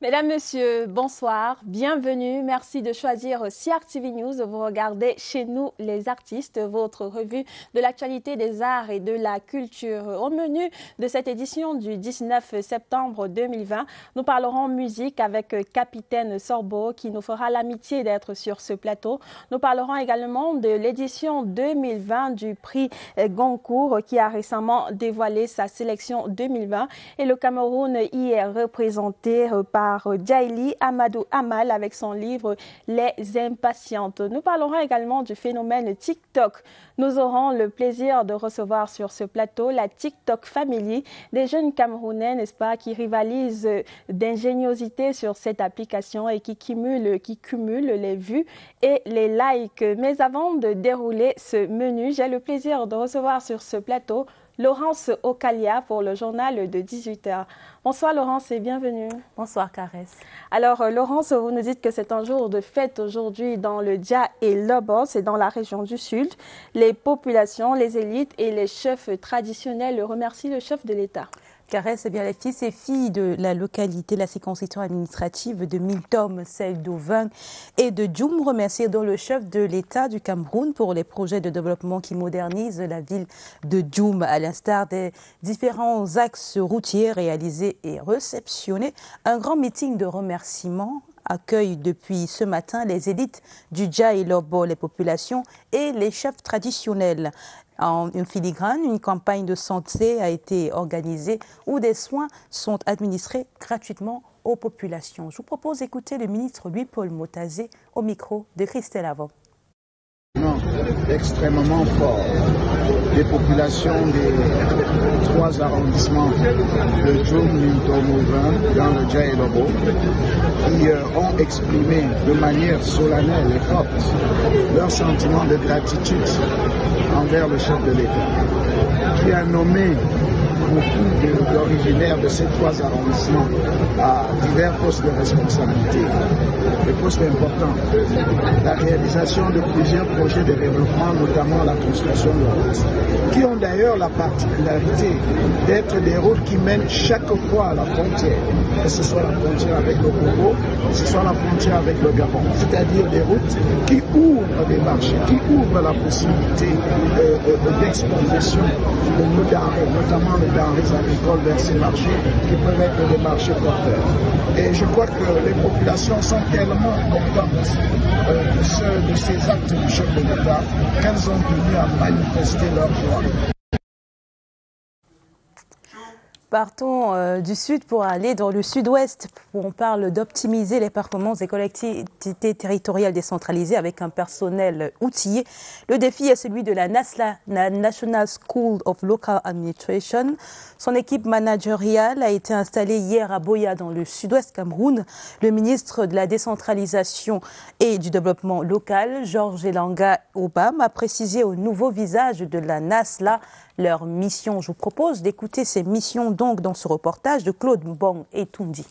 Mesdames, Messieurs, bonsoir, bienvenue. Merci de choisir CR TV News. Vous regardez Chez nous les artistes, votre revue de l'actualité des arts et de la culture. Au menu de cette édition du 19 septembre 2020, nous parlerons musique avec Capitaine Sorbo qui nous fera l'amitié d'être sur ce plateau. Nous parlerons également de l'édition 2020 du prix Goncourt qui a récemment dévoilé sa sélection 2020 et le Cameroun y est représenté par Djaïli Amadou Amal avec son livre Les Impatientes. Nous parlerons également du phénomène TikTok. Nous aurons le plaisir de recevoir sur ce plateau la TikTok Family, des jeunes Camerounais, n'est-ce pas, qui rivalisent d'ingéniosité sur cette application et qui cumulent les vues et les likes. Mais avant de dérouler ce menu, j'ai le plaisir de recevoir sur ce plateau Laurence Okalia pour le journal de 18h. Bonsoir Laurence et bienvenue. Bonsoir Caresse. Alors Laurence, vous nous dites que c'est un jour de fête aujourd'hui dans le Dja et Lobos, c'est dans la région du Sud. Les populations, les élites et les chefs traditionnels remercient le chef de l'État. Caresse, eh bien, les fils et filles de la localité, la circonscription administrative de Miltom, celle d'Auvin et de Djoum remercient donc le chef de l'État du Cameroun pour les projets de développement qui modernisent la ville de Djoum, à l'instar des différents axes routiers réalisés et réceptionnés. Un grand meeting de remerciements accueille depuis ce matin les élites du Dja et Lobo, les populations et les chefs traditionnels. En une filigrane, une campagne de santé a été organisée où des soins sont administrés gratuitement aux populations. Je vous propose d'écouter le ministre Louis-Paul Motazé au micro de Christelle Avon. Extrêmement fort des populations des 3 arrondissements de Djoum, Miltom, Auvin, dans le Dja et Lobo, qui ont exprimé de manière solennelle et forte leur sentiment de gratitude envers le chef de l'État, qui a nommé beaucoup d'originaires de ces 3 arrondissements à divers postes de responsabilité, des postes importants. La réalisation de plusieurs projets de développement, notamment la construction de routes, qui ont d'ailleurs la particularité d'être des routes qui mènent chaque fois à la frontière, que ce soit la frontière avec le Congo, que ce soit la frontière avec le Gabon, c'est-à-dire des routes qui ouvrent des marchés, qui ouvrent la possibilité d'exportation de nos denrées, notamment les denrées agricoles vers ces marchés qui peuvent être des marchés porteurs. Et je crois que les populations sont tellement contentes de ces actes du chef de l'État qu'elles ont tenu à manifester leur joie. Partons du sud pour aller dans le sud-ouest où on parle d'optimiser les performances des collectivités territoriales décentralisées avec un personnel outillé. Le défi est celui de la NASLA, la National School of Local Administration. Son équipe managériale a été installée hier à Boya dans le sud-ouest Cameroun. Le ministre de la décentralisation et du développement local, Georges Elanga Obam, a précisé au nouveau visage de la NASLA leur mission. Je vous propose d'écouter ces missions donc dans ce reportage de Claude Mbong et Tundi.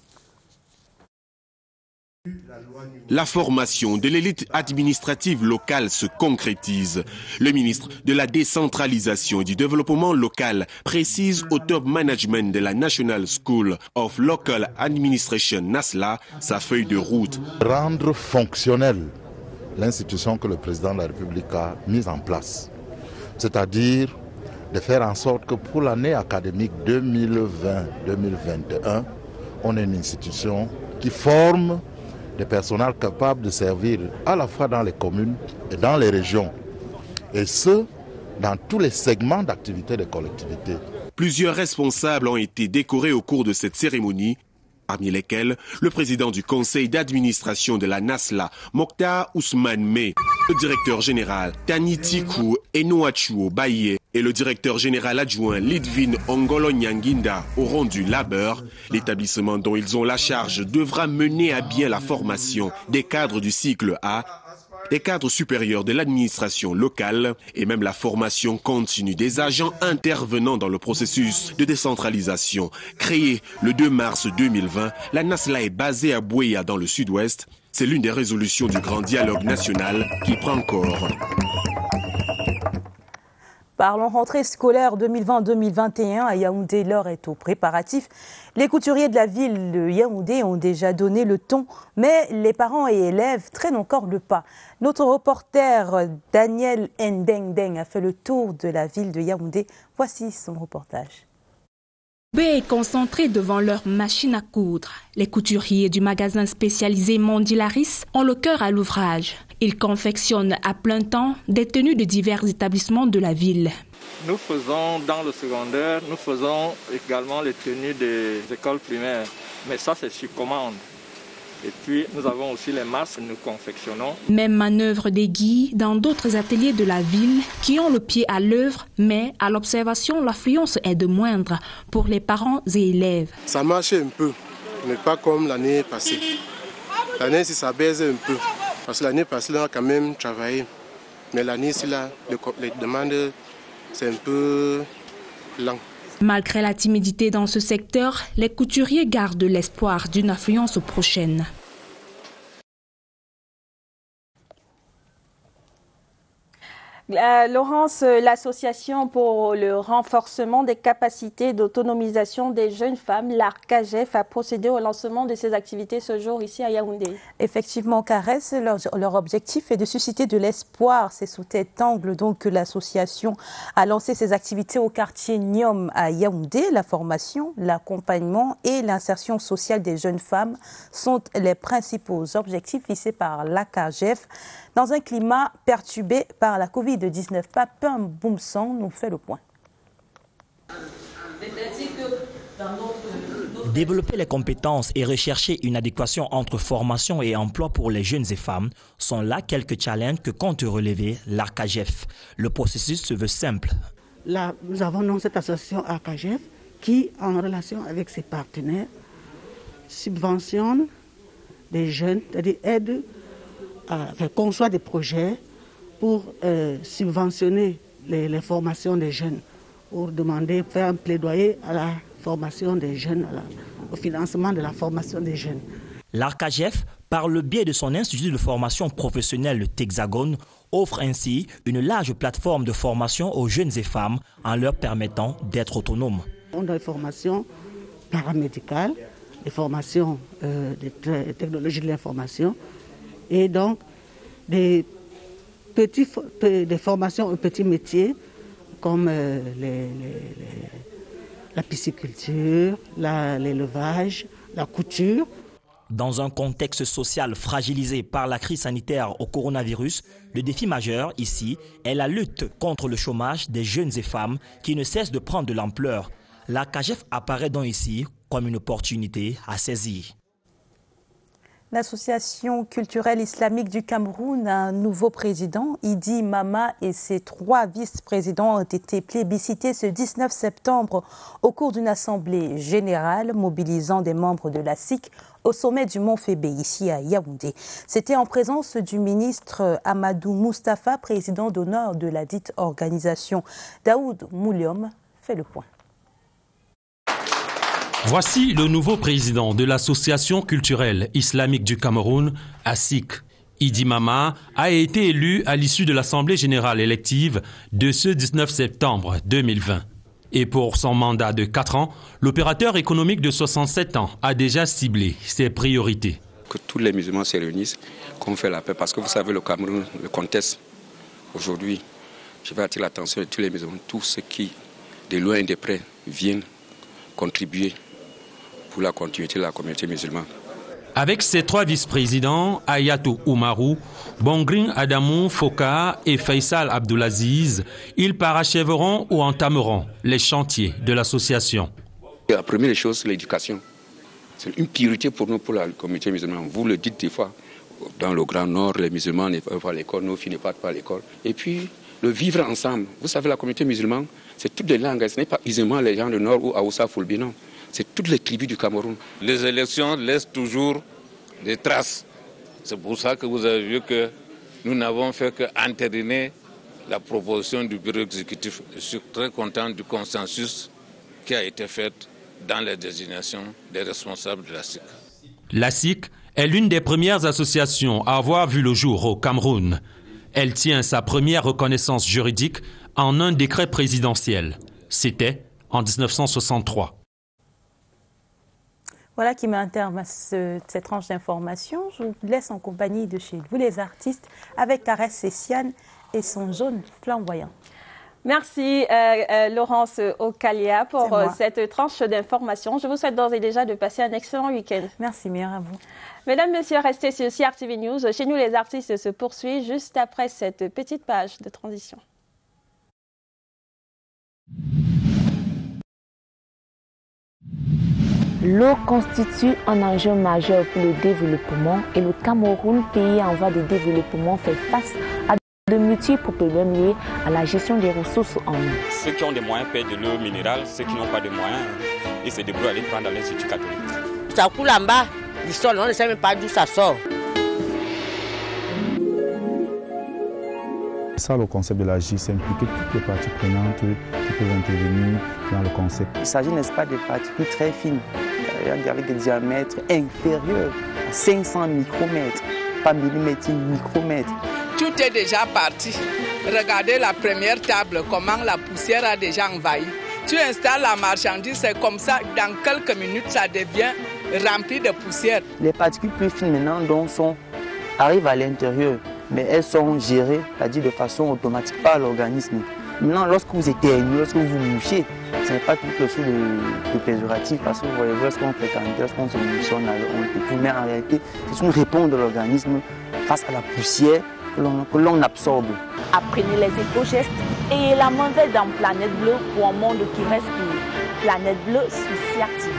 La formation de l'élite administrative locale se concrétise. Le ministre de la décentralisation et du développement local précise au top management de la National School of Local Administration, NASLA, sa feuille de route. Rendre fonctionnelle l'institution que le président de la République a mise en place, c'est-à-dire de faire en sorte que pour l'année académique 2020-2021, on ait une institution qui forme des personnels capables de servir à la fois dans les communes et dans les régions, et ce, dans tous les segments d'activité des collectivités. Plusieurs responsables ont été décorés au cours de cette cérémonie, parmi lesquels le président du conseil d'administration de la NASLA, Mokhtar Ousmane May, le directeur général Tanitikou Enoachuo Baye et le directeur général adjoint Lidvin Ongolo Nyanginda auront du labeur. L'établissement dont ils ont la charge devra mener à bien la formation des cadres du cycle A, des cadres supérieurs de l'administration locale et même la formation continue des agents intervenant dans le processus de décentralisation. Créée le 2 mars 2020, la NASLA est basée à Boya dans le sud-ouest. C'est l'une des résolutions du grand dialogue national qui prend corps. Parlons rentrée scolaire 2020-2021 à Yaoundé, l'heure est aux préparatifs. Les couturiers de la ville de Yaoundé ont déjà donné le ton, mais les parents et élèves traînent encore le pas. Notre reporter Daniel Ndeng a fait le tour de la ville de Yaoundé. Voici son reportage. B est concentré devant leur machine à coudre. Les couturiers du magasin spécialisé Mondilaris ont le cœur à l'ouvrage. Ils confectionnent à plein temps des tenues de divers établissements de la ville. Nous faisons dans le secondaire, nous faisons également les tenues des écoles primaires. Mais ça, c'est sur commande. Et puis, nous avons aussi les masques que nous confectionnons. Même manœuvre d'aiguille dans d'autres ateliers de la ville qui ont le pied à l'œuvre, mais à l'observation, l'affluence est de moindre pour les parents et élèves. Ça marche un peu, mais pas comme l'année passée. L'année, si ça baisse un peu, parce que l'année passée, on a quand même travaillé. Mais l'année, si là, les demandes, c'est un peu lent. Malgré la timidité dans ce secteur, les couturiers gardent l'espoir d'une affluence prochaine. Laurence, l'association pour le renforcement des capacités d'autonomisation des jeunes femmes, l'ARCAGEF, a procédé au lancement de ses activités ce jour ici à Yaoundé. Effectivement, Caresse, leur objectif est de susciter de l'espoir. C'est sous cet angle donc que l'association a lancé ses activités au quartier Niom à Yaoundé. La formation, l'accompagnement et l'insertion sociale des jeunes femmes sont les principaux objectifs fixés par l'ARCAGEF. Dans un climat perturbé par la Covid-19, Papin Boumson nous fait le point. Développer les compétences et rechercher une adéquation entre formation et emploi pour les jeunes et femmes sont là quelques challenges que compte relever l'ARCAGEF. Le processus se veut simple. Là, nous avons cette association ARCAGEF qui, en relation avec ses partenaires, subventionne des jeunes, c'est-à-dire aide conçoit des projets pour subventionner les formations des jeunes, pour demander, faire un plaidoyer à la formation des jeunes, au financement de la formation des jeunes. L'ARCAGEF, par le biais de son institut de formation professionnelle, le Texagone, offre ainsi une large plateforme de formation aux jeunes et femmes en leur permettant d'être autonomes. On a des formations paramédicales, des formations des technologies de l'information, et donc des formations aux petits métiers comme la pisciculture, l'élevage, la couture. Dans un contexte social fragilisé par la crise sanitaire au coronavirus, le défi majeur ici est la lutte contre le chômage des jeunes et femmes qui ne cessent de prendre de l'ampleur. L'ARCAGEF apparaît donc ici comme une opportunité à saisir. L'Association culturelle islamique du Cameroun a un nouveau président. Idi Mama et ses 3 vice-présidents ont été plébiscités ce 19 septembre au cours d'une assemblée générale mobilisant des membres de la SIC au sommet du Mont Fébé, ici à Yaoundé. C'était en présence du ministre Amadou Moustapha, président d'honneur de la dite organisation. Daoud Mouliom fait le point. Voici le nouveau président de l'Association culturelle islamique du Cameroun, ASIC. Idi Mama a été élu à l'issue de l'Assemblée générale élective de ce 19 septembre 2020. Et pour son mandat de 4 ans, l'opérateur économique de 67 ans a déjà ciblé ses priorités. Que tous les musulmans se réunissent, qu'on fait la paix, parce que vous savez, le Cameroun, le contexte, aujourd'hui, je vais attirer l'attention de tous les musulmans, tous ceux qui, de loin et de près, viennent contribuer pour la continuité de la communauté musulmane. Avec ses 3 vice-présidents, Ayatou Oumarou, Bongrin Adamou Foka et Faisal Abdoulaziz, ils parachèveront ou entameront les chantiers de l'association. La première chose, c'est l'éducation. C'est une priorité pour nous, pour la communauté musulmane. Vous le dites des fois, dans le Grand Nord, les musulmans ne vont pas à l'école, nos filles ne partent pas à l'école. Et puis, le vivre ensemble. Vous savez, la communauté musulmane, c'est toutes les langues. Ce n'est pas uniquement les gens du Nord ou Aoussa Foulbi, non. C'est toutes les tribus du Cameroun. Les élections laissent toujours des traces. C'est pour ça que vous avez vu que nous n'avons fait qu'entériner la proposition du bureau exécutif. Je suis très content du consensus qui a été fait dans les désignations des responsables de la SIC. La SIC est l'une des premières associations à avoir vu le jour au Cameroun. Elle tient sa première reconnaissance juridique en un décret présidentiel. C'était en 1963. Voilà qui met un terme à cette tranche d'information. Je vous laisse en compagnie de chez vous, les artistes, avec Caresse Cessiane et son jaune flamboyant. Merci Laurence Okalia pour cette tranche d'information. Je vous souhaite d'ores et déjà de passer un excellent week-end. Merci, meilleur à vous. Mesdames, Messieurs, restez sur CRTV News. Chez nous, les artistes se poursuivent juste après cette petite page de transition. L'eau constitue un enjeu majeur pour le développement et le Cameroun, pays en voie de développement, fait face à de multiples problèmes liés à la gestion des ressources en eau. Ceux qui ont des moyens payent de l'eau minérale, ceux qui n'ont pas de moyens, ils se débrouillent à aller prendre dans l'Institut catholique. Ça coule en bas du sol, on ne sait même pas d'où ça sort. Ça, le concept de la GIE, c'est impliquer toutes les parties prenantes qui peuvent intervenir dans le concept. Il s'agit, n'est-ce pas, de particules très fines, avec des diamètres inférieurs à 500 micromètres, pas millimètres, micromètres. Tout est déjà parti. Regardez la première table, comment la poussière a déjà envahi. Tu installes la marchandise, c'est comme ça, dans quelques minutes, ça devient rempli de poussière. Les particules plus fines maintenant donc, arrivent à l'intérieur, mais elles sont gérées, c'est-à-dire de façon automatique par l'organisme. Maintenant, lorsque vous éternuez, lorsque vous mouchez, ce n'est pas tout le sous de péjoratif, parce que vous voyez, lorsqu'on fait canter, lorsqu'on se mouche, on peut tout, mais en réalité, c'est une réponse de l'organisme face à la poussière que l'on absorbe. Apprenez les éco-gestes et la main dans Planète Bleue pour un monde qui respire. Planète Bleue sur CRTV.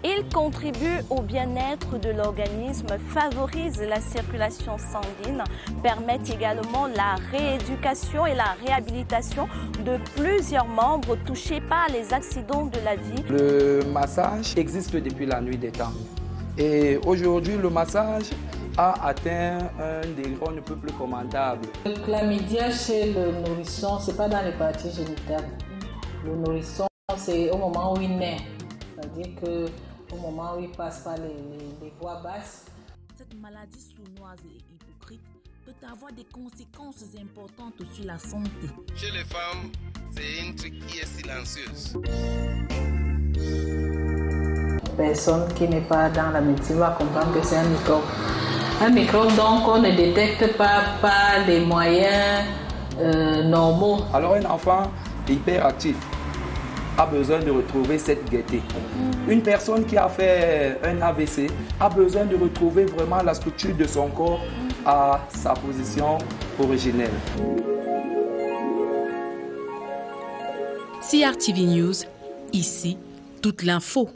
Il contribue au bien-être de l'organisme, favorise la circulation sanguine, permet également la rééducation et la réhabilitation de plusieurs membres touchés par les accidents de la vie. Le massage existe depuis la nuit des temps. Et aujourd'hui, le massage a atteint un degré on ne peut plus commendable. Le chlamydia chez le nourrisson, ce n'est pas dans les parties génitales. Le nourrisson, c'est au moment où il naît. C'est-à-dire que au moment où il passe par les voies basses. Cette maladie sournoise et hypocrite peut avoir des conséquences importantes sur la santé. Chez les femmes, c'est une truc qui est silencieuse. Personne qui n'est pas dans la médecine va comprendre que c'est un microbe. Un microbe donc on ne détecte pas par les moyens normaux. Alors un enfant hyperactif a besoin de retrouver cette gaieté. Une personne qui a fait un AVC a besoin de retrouver vraiment la structure de son corps à sa position originelle. CRTV News, ici, toute l'info.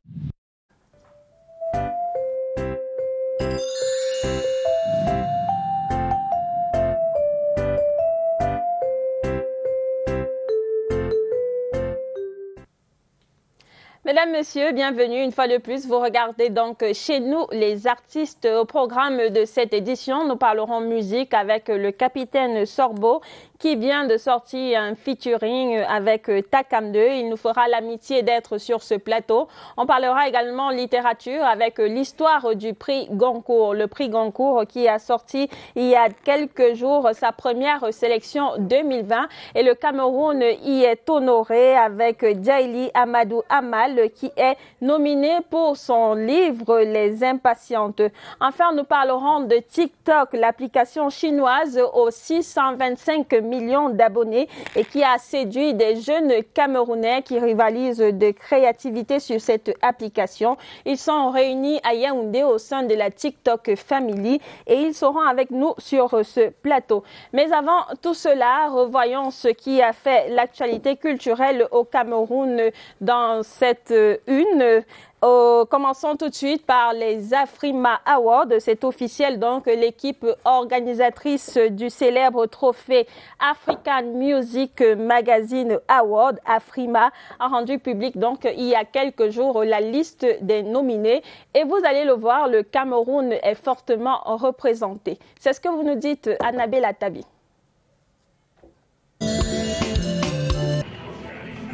Mesdames, Messieurs, bienvenue une fois de plus. Vous regardez donc Chez nous les artistes. Au programme de cette édition, nous parlerons musique avec le capitaine Sorbo qui vient de sortir un featuring avec Takam 2. Il nous fera l'amitié d'être sur ce plateau. On parlera également littérature avec l'histoire du prix Goncourt. Le prix Goncourt qui a sorti il y a quelques jours sa première sélection 2020 et le Cameroun y est honoré avec Djaili Amadou Amal qui est nominé pour son livre Les Impatientes. Enfin, nous parlerons de TikTok, l'application chinoise aux 625 millions d'abonnés et qui a séduit des jeunes Camerounais qui rivalisent de créativité sur cette application. Ils sont réunis à Yaoundé au sein de la TikTok Family et ils seront avec nous sur ce plateau. Mais avant tout cela, revoyons ce qui a fait l'actualité culturelle au Cameroun dans cette une. Commençons tout de suite par les Afrima Awards. C'est officiel, donc l'équipe organisatrice du célèbre trophée African Music Magazine Award, Afrima, a rendu public donc il y a quelques jours la liste des nominés. Et vous allez le voir, le Cameroun est fortement représenté. C'est ce que vous nous dites, Annabelle Atabi.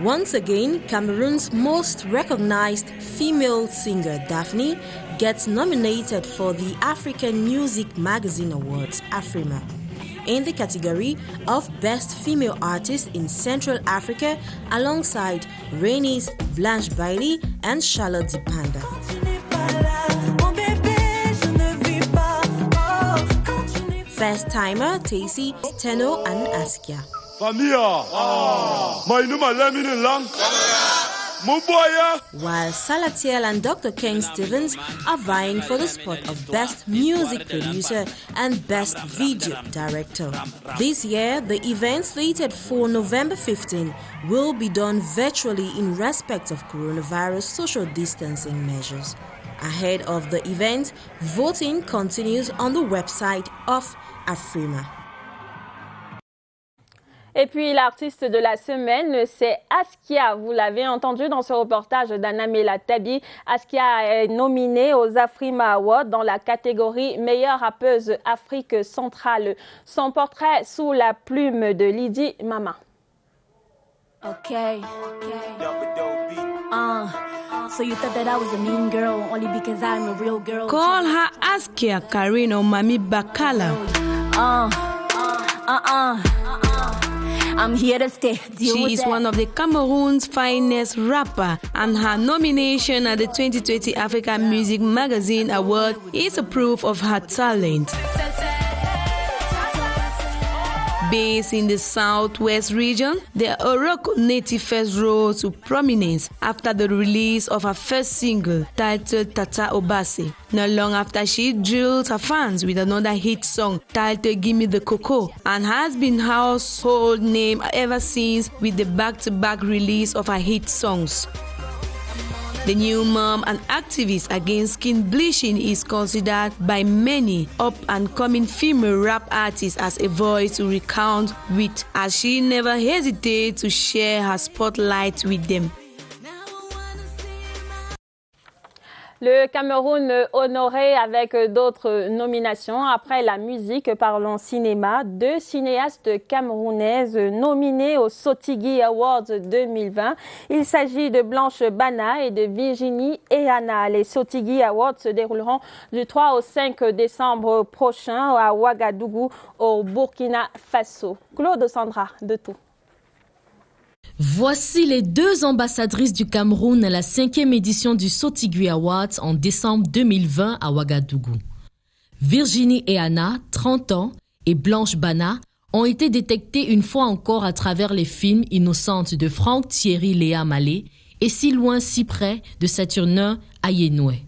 Once again, Cameroon's most recognized female singer, Daphne, gets nominated for the African Music Magazine Awards, AFRIMA, in the category of Best Female Artist in Central Africa alongside Rainis, Blanche Bailey and Charlotte Dipanda. First timer, Tacy, Teno and Askia. While Salatiel and Dr. King Stevens are vying for the spot of Best Music Producer and Best Video Director. This year, the event slated for November 15 will be done virtually in respect of coronavirus social distancing measures. Ahead of the event, voting continues on the website of AFRIMA. Et puis l'artiste de la semaine, c'est Askia. Vous l'avez entendu dans ce reportage d'Anamela Tabi. Askia est nominée aux AFRIMA Awards dans la catégorie meilleure rappeuse Afrique centrale. Son portrait sous la plume de Lydie Mama. Okay. So you thought that I was a mean girl only because I'm a real girl. Call her Askia Karino Mami Bakala. I'm here to stay. She is one of the Cameroon's finest rapper, and her nomination at the 2020 African Music Magazine Award is a proof of her talent. Based in the southwest region, the Oroko native first rose to prominence after the release of her first single titled Tata Obase. Not long after, she drilled her fans with another hit song titled Gimme the Cocoa, and has been household name ever since with the back-to-back release of her hit songs. The new mom and activist against skin bleaching is considered by many up-and-coming female rap artists as a voice to recount with, as she never hesitates to share her spotlight with them. Le Cameroun honoré avec d'autres nominations. Après la musique, parlons cinéma. 2 cinéastes camerounaises nominées aux Sotigui Awards 2020. Il s'agit de Blanche Bana et de Virginie Ehana. Les Sotigui Awards se dérouleront du 3 au 5 décembre prochain à Ouagadougou, au Burkina Faso. Claude Sandra, de tout. Voici les 2 ambassadrices du Cameroun à la 5e édition du Sotigui Awards en décembre 2020 à Ouagadougou. Virginie Ehana, 30 ans, et Blanche Bana ont été détectées une fois encore à travers les films Innocente de Franck Thierry Léa Malé et Si loin si près de Saturnin Ayenoué.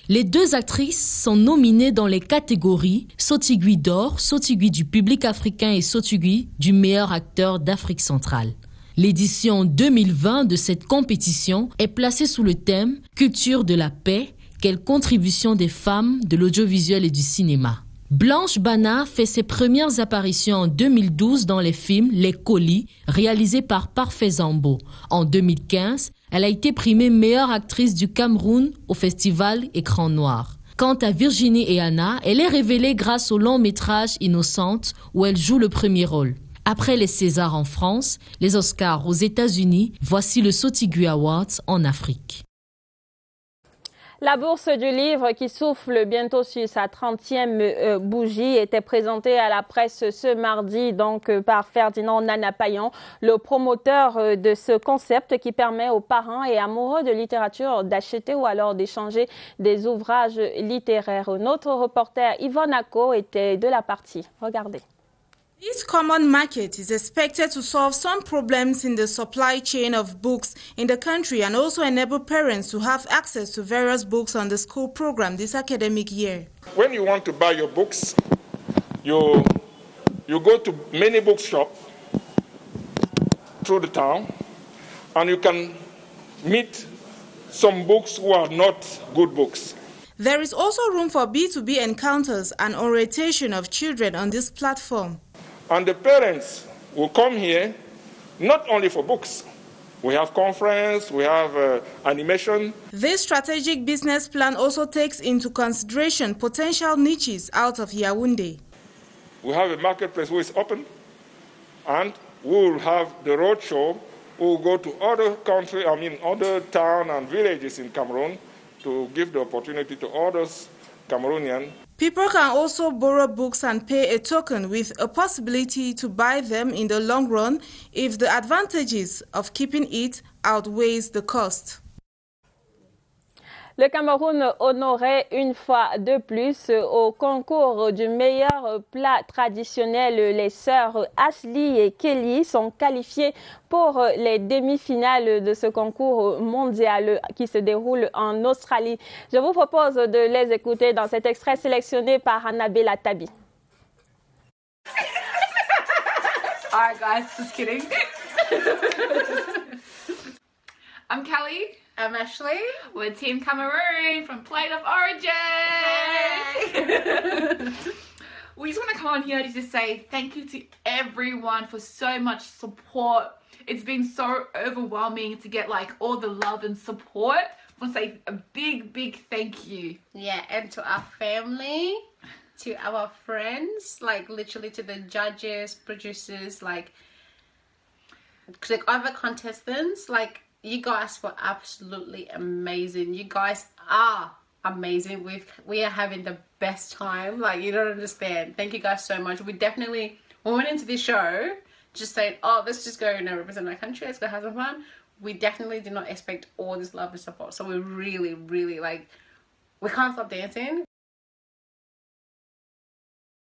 Les 2 actrices sont nominées dans les catégories Sotigui d'or, Sotigui du public africain et Sotigui du meilleur acteur d'Afrique centrale. L'édition 2020 de cette compétition est placée sous le thème « Culture de la paix, quelle contribution des femmes de l'audiovisuel et du cinéma ». Blanche Bana fait ses premières apparitions en 2012 dans les films Les Colis, réalisés par Parfait Zambo. En 2015, elle a été primée meilleure actrice du Cameroun au festival Écran Noir. Quant à Virginie Ehana, elle est révélée grâce au long métrage Innocente où elle joue le premier rôle. Après les Césars en France, les Oscars aux États-Unis, voici le Sotigui Awards en Afrique. La bourse du livre qui souffle bientôt sur sa 30e bougie était présentée à la presse ce mardi par Ferdinand Nanapayan, le promoteur de ce concept qui permet aux parents et amoureux de littérature d'acheter ou alors d'échanger des ouvrages littéraires. Notre reporter Yvonne Ako était de la partie. Regardez. This common market is expected to solve some problems in the supply chain of books in the country and also enable parents to have access to various books on the school program this academic year. When you want to buy your books, you go to many bookshops through the town and you can meet some books who are not good books. There is also room for B2B encounters and orientation of children on this platform. And the parents will come here not only for books. We have conference, we have animation. This strategic business plan also takes into consideration potential niches out of Yaoundé. We have a marketplace which is open, and we will have the roadshow. We will go to other countries, other towns and villages in Cameroon to give the opportunity to others, Cameroonians. People can also borrow books and pay a token with a possibility to buy them in the long run if the advantages of keeping it outweighs the cost. Le Cameroun honorait une fois de plus au concours du meilleur plat traditionnel. Les sœurs Ashley et Kelly sont qualifiées pour les demi-finales de ce concours mondial qui se déroule en Australie. Je vous propose de les écouter dans cet extrait sélectionné par Annabelle Tabi. All right, guys, just kidding. I'm Kelly. I'm Ashley. We're Team Cameroon from Plate of Origin. We just want to come on here to just say thank you to everyone for so much support. It's been so overwhelming to get like all the love and support. I want to say a big, big thank you. Yeah, and to our family, to our friends, like literally to the judges, producers, like other contestants, like you guys were absolutely amazing. You guys are amazing. We are having the best time. Like, you don't understand. Thank you guys so much. We went into this show just saying, oh, let's just go and represent our country. Let's go have some fun. We definitely did not expect all this love and support. So we really, really, like, we can't stop dancing.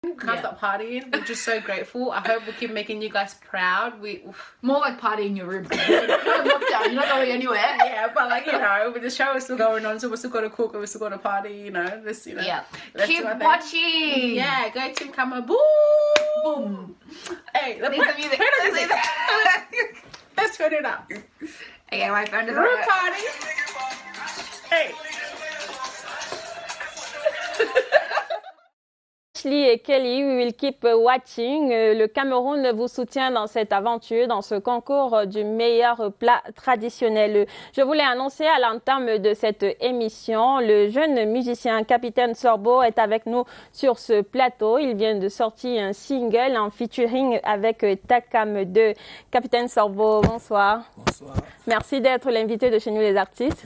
We can't stop partying. We're just so grateful. I hope we keep making you guys proud. More like partying in your room. You're in lockdown. You're not going anywhere. Yeah, but like, you know, the show is still going on, so we're still going to cook and we're still going to party, you know. Let's keep watching. Yeah, go Team Cameroon. Boom! Boom! Hey, let's play the music. Let's turn it up. Okay, my phone is room party. Hey! Ashley et Kelly, we will keep watching. Le Cameroun vous soutient dans cette aventure, dans ce concours du meilleur plat traditionnel. Je voulais annoncer à l'entame de cette émission, le jeune musicien Capitaine Sorbo est avec nous sur ce plateau. Il vient de sortir un single en featuring avec Takam 2. Capitaine Sorbo, bonsoir. Bonsoir. Merci d'être l'invité de Chez nous les artistes.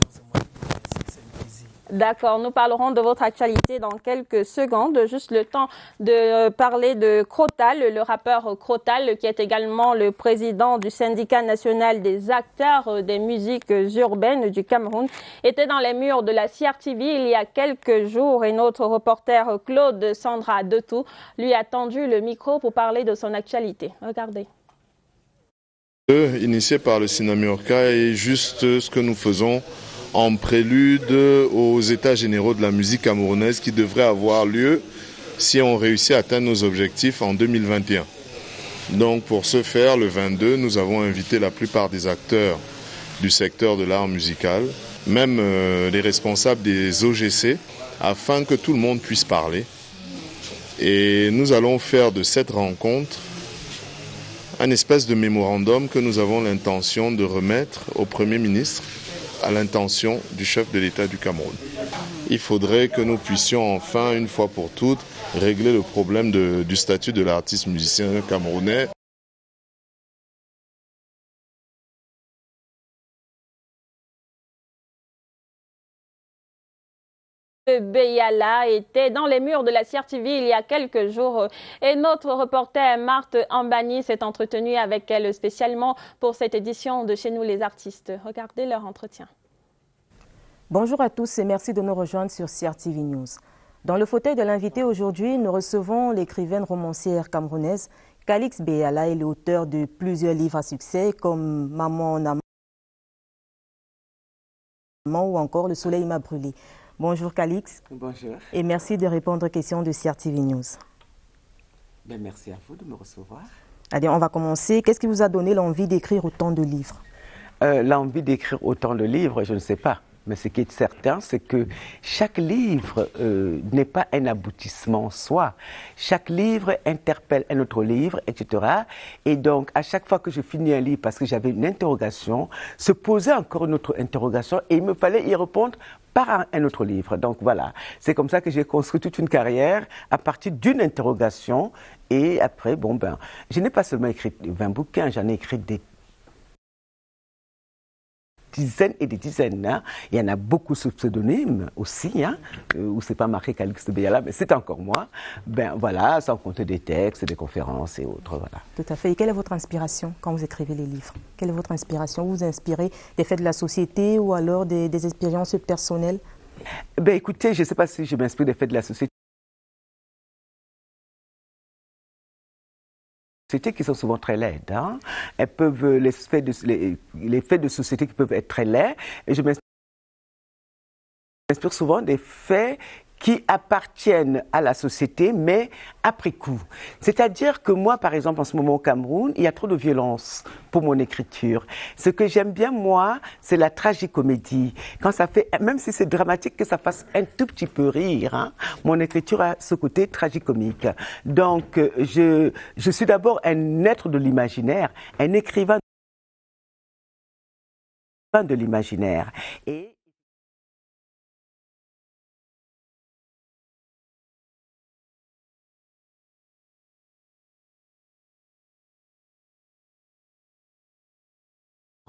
D'accord, nous parlerons de votre actualité dans quelques secondes. Juste le temps de parler de Crotal, le rappeur Crotal, qui est également le président du syndicat national des acteurs des musiques urbaines du Cameroun, était dans les murs de la CRTV il y a quelques jours et notre reporter Claude Sandra Detou lui a tendu le micro pour parler de son actualité. Regardez. Initié par le Sinamurka est juste ce que nous faisons en prélude aux états généraux de la musique camerounaise qui devraient avoir lieu si on réussit à atteindre nos objectifs en 2021. Donc pour ce faire, le 22, nous avons invité la plupart des acteurs du secteur de l'art musical, même les responsables des OGC, afin que tout le monde puisse parler. Et nous allons faire de cette rencontre un espèce de mémorandum que nous avons l'intention de remettre au Premier ministre à l'intention du chef de l'État du Cameroun. Il faudrait que nous puissions enfin, une fois pour toutes, régler le problème du statut de l'artiste musicien camerounais. Beyala était dans les murs de la CRTV il y a quelques jours et notre reporter Marthe Ambani s'est entretenue avec elle spécialement pour cette édition de Chez nous les artistes. Regardez leur entretien. Bonjour à tous et merci de nous rejoindre sur CRTV News. Dans le fauteuil de l'invité aujourd'hui, nous recevons l'écrivaine romancière camerounaise Calix Beyala et l'auteur de plusieurs livres à succès comme Maman Nama ou encore Le soleil m'a brûlé. Bonjour Calix. Bonjour. Et merci de répondre aux questions de CRTV News. Bien, merci à vous de me recevoir. Allez, on va commencer. Qu'est-ce qui vous a donné l'envie d'écrire autant de livres? L'envie d'écrire autant de livres, je ne sais pas. Mais ce qui est certain, c'est que chaque livre n'est pas un aboutissement en soi. Chaque livre interpelle un autre livre, etc. Et donc, à chaque fois que je finis un livre, parce que j'avais une interrogation, se posait encore une autre interrogation et il me fallait y répondre par un autre livre. Donc voilà, c'est comme ça que j'ai construit toute une carrière à partir d'une interrogation. Et après, je n'ai pas seulement écrit 20 bouquins, j'en ai écrit des dizaines et des dizaines. Hein. Il y en a beaucoup sous pseudonyme aussi, hein, où c'est pas marqué Calixte Beyala, mais c'est encore moi. Ben voilà, sans compter des textes, des conférences et autres. Voilà. Tout à fait. Et quelle est votre inspiration quand vous écrivez les livres? Quelle est votre inspiration? Vous vous inspirez des faits de la société ou alors des expériences personnelles? Ben écoutez, je ne sais pas si je m'inspire des faits de la société qui sont souvent très laides. Hein. Elles peuvent, les faits de société qui peuvent être très laids. Et je m'inspire souvent des faits qui appartiennent à la société, mais après coup. C'est-à-dire que moi, par exemple, en ce moment au Cameroun, il y a trop de violence pour mon écriture. Ce que j'aime bien, moi, c'est la tragicomédie. Quand ça fait, même si c'est dramatique, que ça fasse un tout petit peu rire. Hein. Mon écriture a ce côté tragicomique. Donc, je suis d'abord un être de l'imaginaire, un écrivain de l'imaginaire. Et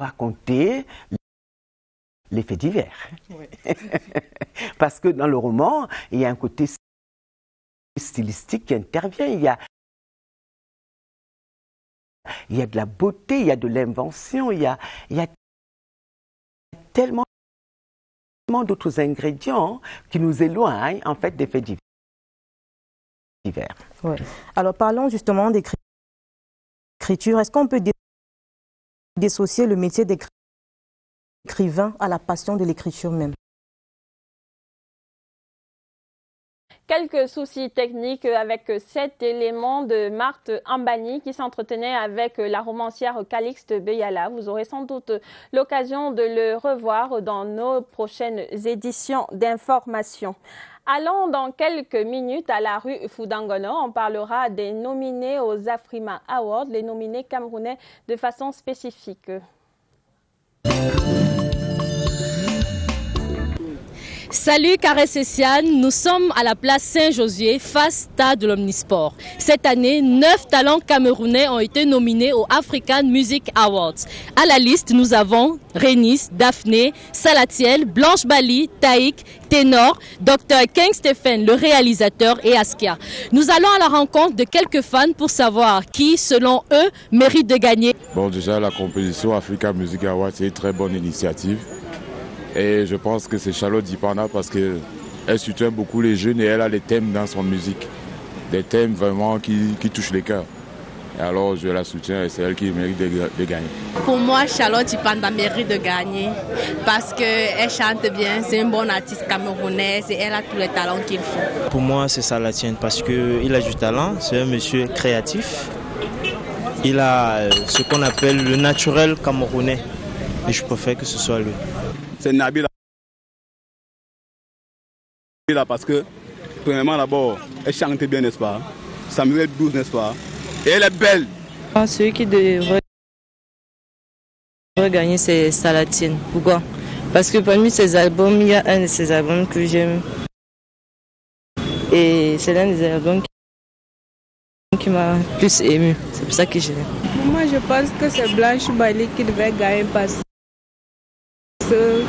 raconter les faits divers. Oui. Parce que dans le roman, il y a un côté stylistique qui intervient. Il y a de la beauté, il y a de l'invention, il y a tellement d'autres ingrédients qui nous éloignent en fait des faits divers. Ouais. Alors parlons justement d'écriture. Est-ce qu'on peut dissocier le métier d'écrivain à la passion de l'écriture même? Quelques soucis techniques avec cet élément de Marthe Ambani qui s'entretenait avec la romancière Calixte Beyala. Vous aurez sans doute l'occasion de le revoir dans nos prochaines éditions d'information. Allons dans quelques minutes à la rue Foudangono. On parlera des nominés aux Afrima Awards, les nominés camerounais de façon spécifique. Salut Caresse et Siane, nous sommes à la place Saint-Josué, face stade de l'Omnisport. Cette année, 9 talents camerounais ont été nominés aux African Music Awards. À la liste, nous avons Rénis, Daphné, Salatiel, Blanche Bali, Taïk, Ténor, Dr King Stephen, le réalisateur, et Askia. Nous allons à la rencontre de quelques fans pour savoir qui, selon eux, mérite de gagner. Bon, déjà, la compétition Africa Music Awards, c'est une très bonne initiative. Et je pense que c'est Charlotte Dipana parce qu'elle soutient beaucoup les jeunes et elle a des thèmes dans son musique. Des thèmes vraiment qui touchent les cœurs. Et alors je la soutiens et c'est elle qui mérite de gagner. Pour moi, Charlotte Dipana mérite de gagner parce qu'elle chante bien, c'est une bonne artiste camerounaise et elle a tous les talents qu'il faut. Pour moi, c'est Salatiel parce qu'il a du talent, c'est un monsieur créatif. Il a ce qu'on appelle le naturel camerounais et je préfère que ce soit lui. C'est Nabila parce que, premièrement d'abord, elle chante bien, n'est-ce pas? Sa musique est douce, n'est-ce pas? Et elle est belle. Celui qui devrait gagner, c'est Salatine. Pourquoi? Parce que parmi ses albums, il y a un de ses albums que j'aime. Et c'est l'un des albums qui m'a plus ému. C'est pour ça que je l'aime. Moi, je pense que c'est Blanche Bali qui devait gagner parce elle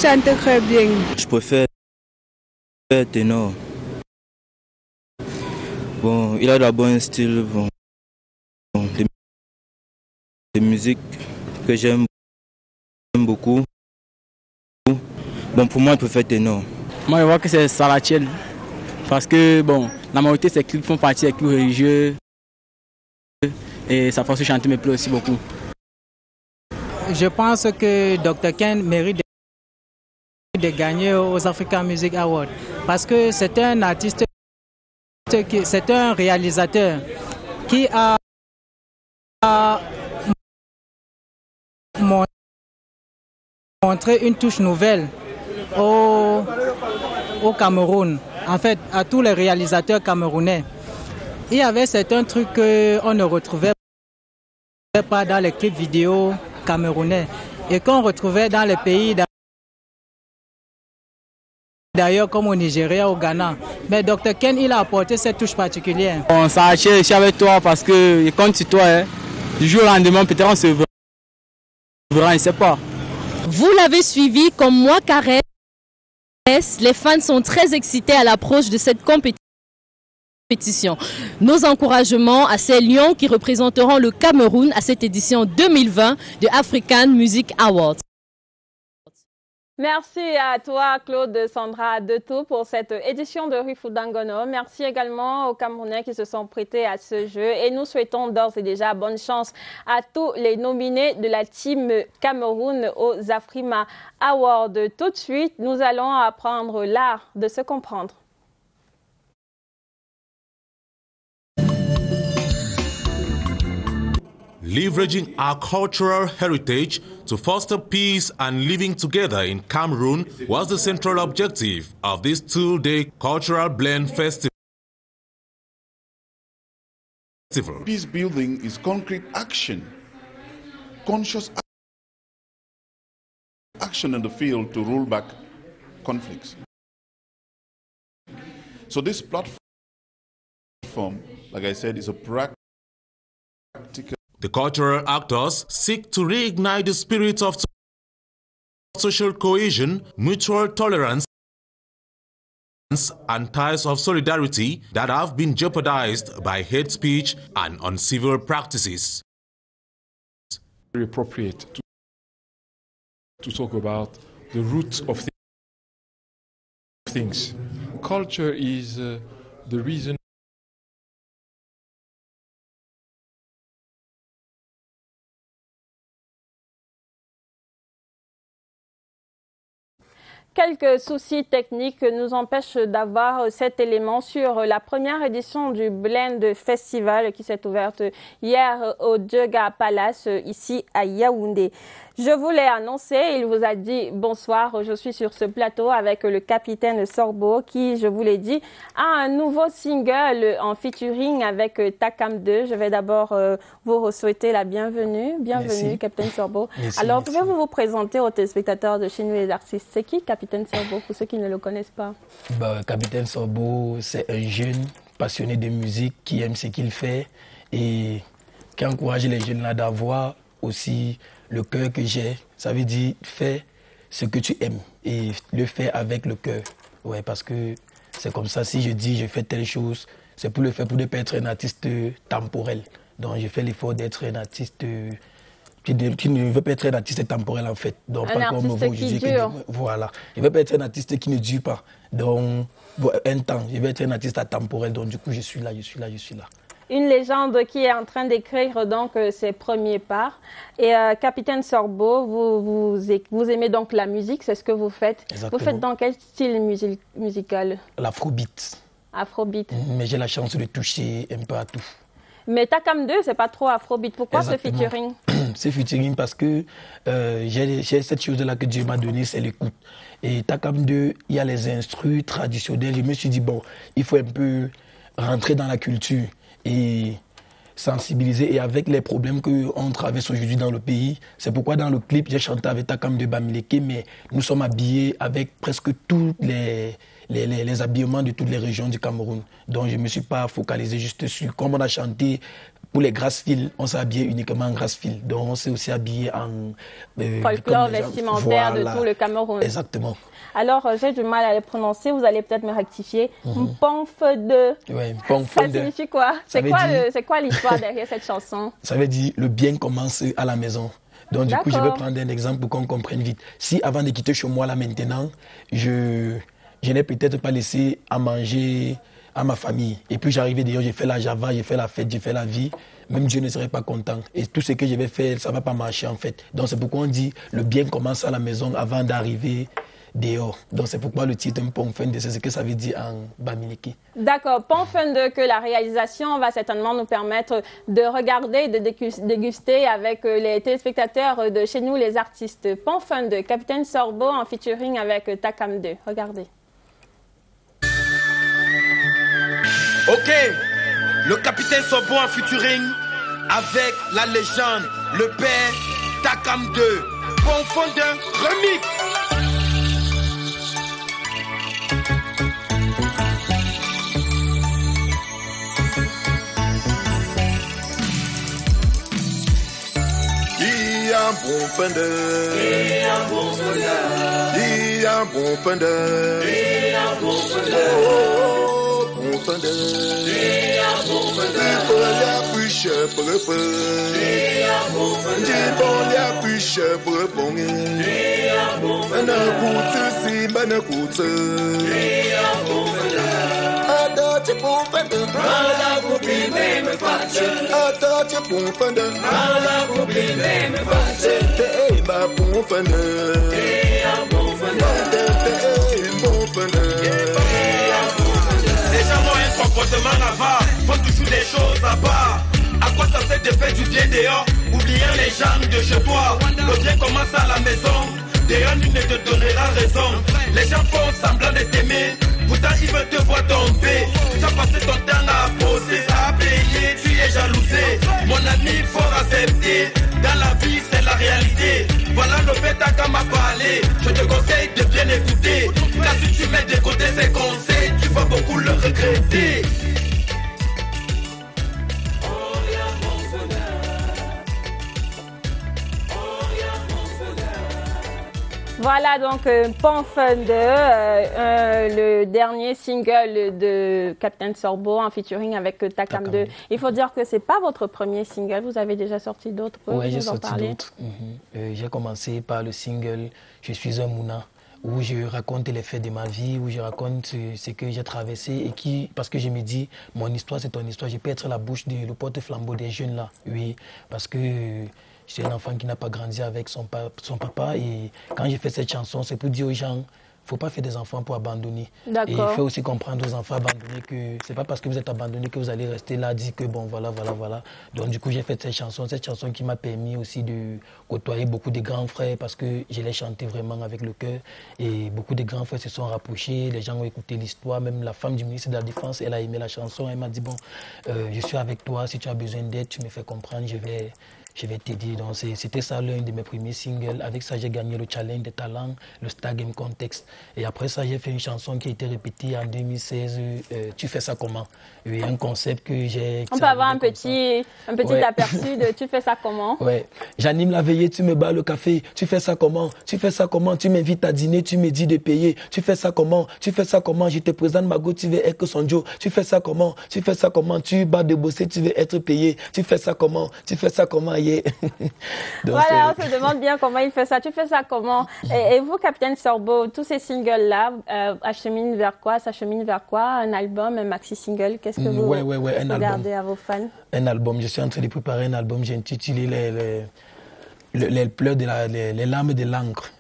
chante très bien. Je préfère Ténor. Bon, il a d'abord un style de musique que j'aime beaucoup. Bon, pour moi, il préfère Ténor. Moi, je vois que c'est Salatiel. Parce que, bon, la majorité de ces clips font partie des clips religieux. Et sa façon de chanter me plaît aussi beaucoup. Je pense que Dr Ken mérite de gagner aux African Music Awards parce que c'est un artiste, c'est un réalisateur qui a montré une touche nouvelle au Cameroun, en fait à tous les réalisateurs camerounais. Il y avait certains trucs qu'on ne retrouvait pas dans les clips vidéo camerounais et qu'on retrouvait dans les pays d'ailleurs comme au Nigeria, au Ghana. Mais Dr Ken, il a apporté cette touche particulière. Bon, ça je suis avec toi parce que je compte sur toi. Du jour au lendemain, peut-être on se verra. Je ne sais pas. Vous l'avez suivi comme moi, Caresse. Les fans sont très excités à l'approche de cette compétition. Nos encouragements à ces lions qui représenteront le Cameroun à cette édition 2020 de African Music Awards. Merci à toi, Claude Sandra Detou, pour cette édition de Rifudangono. Merci également aux Camerounais qui se sont prêtés à ce jeu. Et nous souhaitons d'ores et déjà bonne chance à tous les nominés de la team Cameroun aux Afrima Awards. Tout de suite, nous allons apprendre l'art de se comprendre. Leveraging our cultural heritage to foster peace and living together in Cameroon was the central objective of this two-day cultural blend festival. Peace building is concrete action, conscious action in the field to roll back conflicts. So this platform, like I said, is a practical. The cultural actors seek to reignite the spirit of social cohesion, mutual tolerance, and ties of solidarity that have been jeopardized by hate speech and uncivil practices. Very appropriate to talk about the roots of things. Culture is the reason. Quelques soucis techniques nous empêchent d'avoir cet élément sur la première édition du Blend Festival qui s'est ouverte hier au Djega Palace ici à Yaoundé. Je vous l'ai annoncé, il vous a dit bonsoir, je suis sur ce plateau avec le capitaine Sorbo qui, je vous l'ai dit, a un nouveau single en featuring avec Takam 2. Je vais d'abord vous souhaiter la bienvenue. Bienvenue, merci. Capitaine Sorbo. Merci, alors, pouvez-vous vous présenter aux téléspectateurs de Chez nous les artistes? C'est qui Capitaine Sorbo pour ceux qui ne le connaissent pas? Capitaine Sorbo, c'est un jeune passionné de musique qui aime ce qu'il fait et qui encourage les jeunes là d'avoir aussi le cœur que j'ai. Ça veut dire fais ce que tu aimes et le fais avec le cœur. Ouais, parce que c'est comme ça. Si je dis je fais telle chose, c'est pour le faire, pour ne pas être un artiste temporel. Donc je fais l'effort d'être un artiste qui ne veut pas être un artiste temporel en fait. Donc, un artiste qui dure. Voilà. Je ne veux pas être un artiste qui ne dure pas. Donc un temps, je veux être un artiste atemporel. Donc du coup je suis là. Une légende qui est en train d'écrire donc ses premiers pas. Et Capitaine Sorbo, vous aimez donc la musique, c'est ce que vous faites. Exactement. Vous faites dans quel style musical? L'afrobeat. Afrobeat. Mais j'ai la chance de toucher un peu à tout. Mais Takam 2, c'est pas trop afrobeat. Pourquoi Exactement. ce featuring? C'est featuring parce que j'ai cette chose-là que Dieu m'a donnée, c'est l'écoute. Et Takam 2, il y a les instrus traditionnels. Je me suis dit, bon, il faut un peu rentrer dans la culture et sensibiliser, et avec les problèmes qu'on traverse aujourd'hui dans le pays. C'est pourquoi dans le clip, j'ai chanté avec Takam de Bamileke, mais nous sommes habillés avec presque tous les habillements de toutes les régions du Cameroun. Donc je ne me suis pas focalisé juste sur, comme on a chanté pour les Grassfield, on s'est habillé uniquement en Grassfield. Donc on s'est aussi habillé en folklore vestimentaire voilà. De tout le Cameroun. Exactement. Alors, j'ai du mal à les prononcer, vous allez peut-être me rectifier. Mponfede. Oui, ça signifie quoi? C'est quoi l'histoire derrière cette chanson? Ça veut dire le bien commence à la maison. Donc du coup, je vais prendre un exemple pour qu'on comprenne vite. Si avant de quitter chez moi là maintenant, je n'ai peut-être pas laissé à manger à ma famille. Et puis j'arrivais d'ailleurs, j'ai fait la java, j'ai fait la fête, j'ai fait la vie. Même Dieu ne serait pas content. Et tout ce que je vais faire, ça ne va pas marcher en fait. Donc c'est pourquoi on dit le bien commence à la maison avant d'arriver dehors. Donc c'est pourquoi le titre Mponfende, c'est ce que ça veut dire en Bamileke. D'accord, Mponfende, que la réalisation va certainement nous permettre de regarder, de déguster avec les téléspectateurs de Chez nous les artistes. Mponfende, Capitaine Sorbo en featuring avec Takam 2. Regardez. Ok, le Capitaine Sorbo en featuring avec la légende, le père Takam 2. Mponfende remix. bon fendeur. Il a bon fendeur. Oh, bon fendeur. Il faut la plus chère pour le peu. Il faut la plus chère pour le bon. Un goût, si, ben un goût. Adore bon fendeur. La copine même fâche. Adore bon fendeur. La copine même fâche. T'es ma bon fendeur. Les gens ont un comportement avare, font toujours des choses à part. À quoi ça sert de faire du bien dehors, oubliant les gens de chez toi. Le bien commence à la maison, dehors nul ne te donnera raison. Les gens font semblant de t'aimer, pourtant ils veulent te voir tomber. Tu as passé ton temps à poser, à payer, tu es jalousé. Mon ami, il faut accepter, dans la vie c'est la réalité. Voilà le fait à m'a parlé, je te conseille de bien écouter. Car si tu mets de côté ces conseils, tu vas beaucoup le regretter. Voilà donc Bon Fendeur, le dernier single de Captain Sorbo en featuring avec Takam 2. Il faut dire que c'est pas votre premier single, vous avez déjà sorti d'autres. Oui, j'ai sorti d'autres. J'ai commencé par le single Je suis un Mouna, où je raconte les faits de ma vie, où je raconte ce que j'ai traversé et qui, parce que je me dis, mon histoire c'est ton histoire, je peux être la bouche, le porte-flambeau des jeunes là, oui, parce que je suis un enfant qui n'a pas grandi avec son papa et quand j'ai fait cette chanson, c'est pour dire aux gens, il ne faut pas faire des enfants pour abandonner. Et il faut aussi comprendre aux enfants abandonnés que ce n'est pas parce que vous êtes abandonnés que vous allez rester là, dire que bon, voilà. Donc du coup, j'ai fait cette chanson qui m'a permis aussi de côtoyer beaucoup de grands frères parce que je l'ai chanté vraiment avec le cœur. Et beaucoup de grands frères se sont rapprochés, les gens ont écouté l'histoire, même la femme du ministre de la Défense, elle a aimé la chanson, elle m'a dit, bon, je suis avec toi, si tu as besoin d'aide, tu me fais comprendre, je vais t'aider. Donc c'était ça l'un de mes premiers singles. Avec ça, j'ai gagné le challenge des talents, le Star Game Contest. Et après ça, j'ai fait une chanson qui a été répétée en 2016, Tu fais ça comment? Oui, un concept que j'ai... On peut avoir un petit aperçu de Tu fais ça comment? Ouais. J'anime la veillée, tu me bats le café. Tu fais ça comment? Tu fais ça comment? Tu m'invites à dîner, tu me dis de payer. Tu fais ça comment? Tu fais ça comment? Je te présente Mago, tu veux être Sonjo. Tu fais ça comment? Tu fais ça comment? Tu bats de bosser, tu veux être payé. Tu fais ça comment? Tu fais ça comment? Yeah. Donc, voilà, on se demande bien comment il fait ça. Tu fais ça comment? Et vous, Captain Sorbo, tous ces singles-là, acheminent vers quoi? Ça chemine vers quoi? Un album, un maxi-single? Qu'est-ce que vous regardez à vos fans? Un album. Je suis en train de préparer un album. J'ai intitulé les pleurs les larmes de l'encre.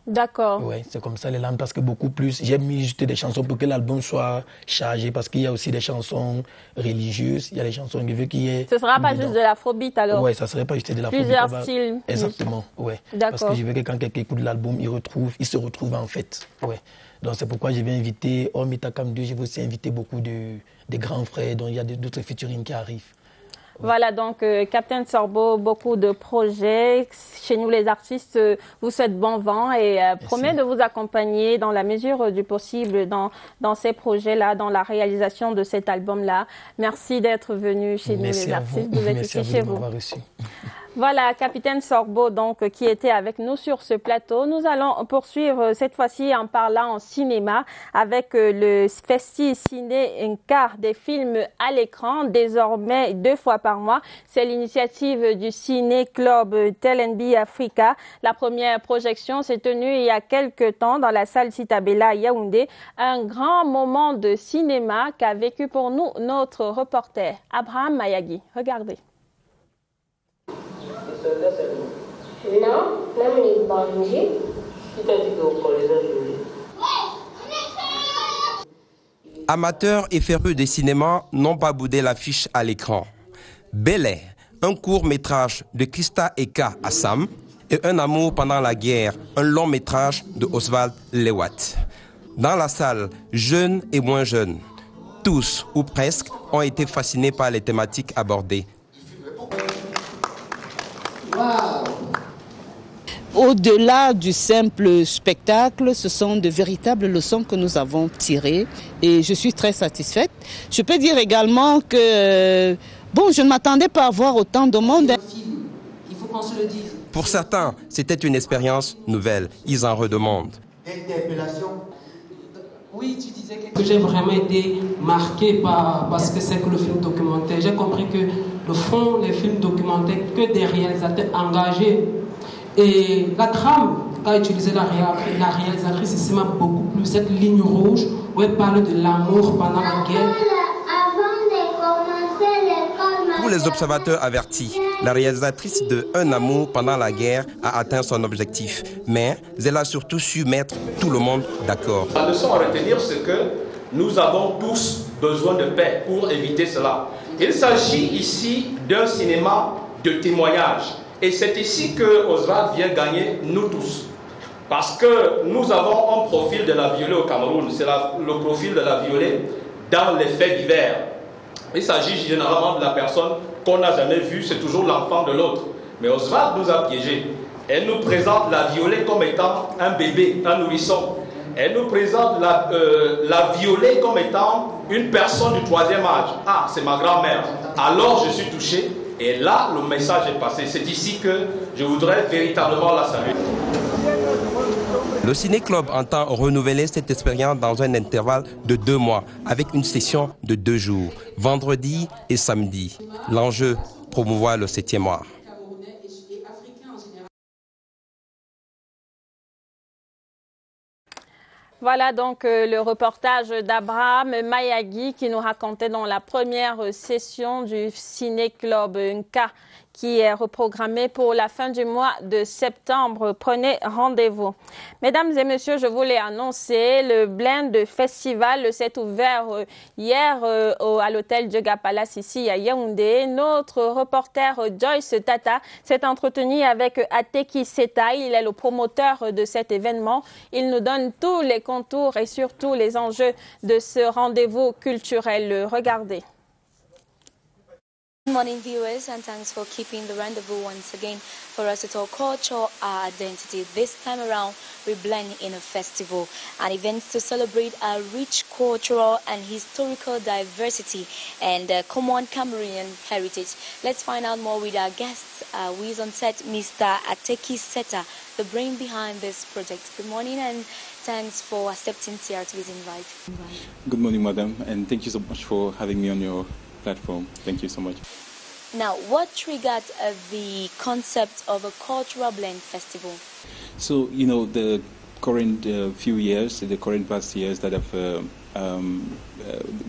D'accord. Oui, c'est comme ça les larmes parce que beaucoup plus. J'ai mis juste des chansons pour que l'album soit chargé parce qu'il y a aussi des chansons religieuses. Il y a des chansons qui veulent qu'il y ait. Ce ne sera pas juste de l'afrobeat alors? Oui, ça ne serait pas juste de l'afrobeat. Plusieurs styles. Exactement, oui. Parce que je veux que quand quelqu'un écoute l'album, il se retrouve en fait. Ouais. Donc c'est pourquoi je vais inviter, hormis Takam 2, je vais aussi inviter beaucoup de grands frères, dont il y a d'autres featuring qui arrivent. Voilà, donc Captain Sorbo, beaucoup de projets. Chez nous, les artistes, vous souhaite bon vent et promet de vous accompagner dans la mesure du possible dans ces projets-là, dans la réalisation de cet album-là. Merci d'être venu chez nous, les artistes. Vous êtes ici chez vous. Voilà, Capitaine Sorbo, donc, qui était avec nous sur ce plateau. Nous allons poursuivre cette fois-ci en parlant en cinéma avec le Festi Ciné Incar des films à l'écran, désormais 2 fois par mois. C'est l'initiative du Ciné Club TLNB Africa. La première projection s'est tenue il y a quelques temps dans la salle Citabella à Yaoundé. Un grand moment de cinéma qu'a vécu pour nous notre reporter Abraham Mayagi. Regardez. Non, même les bandits. Qui t'a dit qu'on les a joués? Amateurs et férus des cinémas n'ont pas boudé l'affiche à l'écran. Belay, un court-métrage de Krista Eka Assam et Un amour pendant la guerre, un long-métrage de Oswald Lewat. Dans la salle, jeunes et moins jeunes, tous ou presque ont été fascinés par les thématiques abordées. Au-delà du simple spectacle, ce sont de véritables leçons que nous avons tirées et je suis très satisfaite. Je peux dire également que, bon, je ne m'attendais pas à voir autant de monde. Pour Pour certains, c'était une expérience nouvelle. Ils en redemandent. Interpellation. Oui, tu disais que j'ai vraiment été marqué par ce que c'est que le film documentaire. J'ai compris que le fond, les films documentaires, que des réalisateurs engagés. Et la trame qu'a utilisée la réalisatrice ici m'a beaucoup plu. Cette ligne rouge où elle parle de l'amour pendant la guerre. Pour les observateurs avertis, la réalisatrice de Un amour pendant la guerre a atteint son objectif. Mais elle a surtout su mettre tout le monde d'accord. La leçon à retenir, c'est que nous avons tous besoin de paix pour éviter cela. Il s'agit ici d'un cinéma de témoignage. Et c'est ici que Oswald vient gagner nous tous. Parce que nous avons un profil de la violée au Cameroun. C'est le profil de la violée dans les faits divers. Il s'agit généralement de la personne qu'on n'a jamais vue, c'est toujours l'enfant de l'autre. Mais Oswald nous a piégés. Elle nous présente la violée comme étant un bébé, un nourrisson. Elle nous présente la violée comme étant une personne du troisième âge. Ah, c'est ma grand-mère. Alors je suis touché. Et là, le message est passé. C'est ici que je voudrais véritablement la saluer. Le Ciné Club entend renouveler cette expérience dans un intervalle de 2 mois, avec une session de 2 jours, vendredi et samedi. L'enjeu, promouvoir le 7e art. Voilà donc le reportage d'Abraham Mayagui qui nous racontait dans la première session du Ciné Club Nka qui est reprogrammé pour la fin du mois de septembre. Prenez rendez-vous. Mesdames et messieurs, je vous l'ai annoncé, le Blend Festival s'est ouvert hier à l'hôtel Djega Palace ici à Yaoundé. Notre reporter Joyce Tata s'est entretenu avec Ateki Seta. Il est le promoteur de cet événement. Il nous donne tous les contours et surtout les enjeux de ce rendez-vous culturel. Regardez. Good morning, viewers, and thanks for keeping the rendezvous once again for us to talk culture, our identity. This time around, we blend in a festival, an event to celebrate our rich cultural and historical diversity and common Cameroonian heritage. Let's find out more with our guests. Who is on set, Mr. Ateki Seta, the brain behind this project. Good morning and thanks for accepting CRTV's invite. Good morning, madam, and thank you so much for having me on your platform. Thank you so much. Now, what triggered the concept of a cultural blend festival? So, you know, the current the current past years that have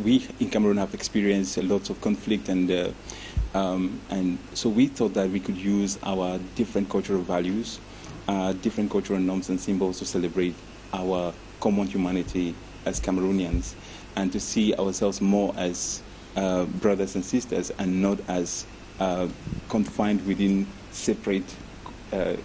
we in Cameroon have experienced lots of conflict, and so we thought that we could use our different cultural values, different cultural norms and symbols to celebrate our common humanity as Cameroonians, and to see ourselves more as brothers and sisters, and not as confined within separate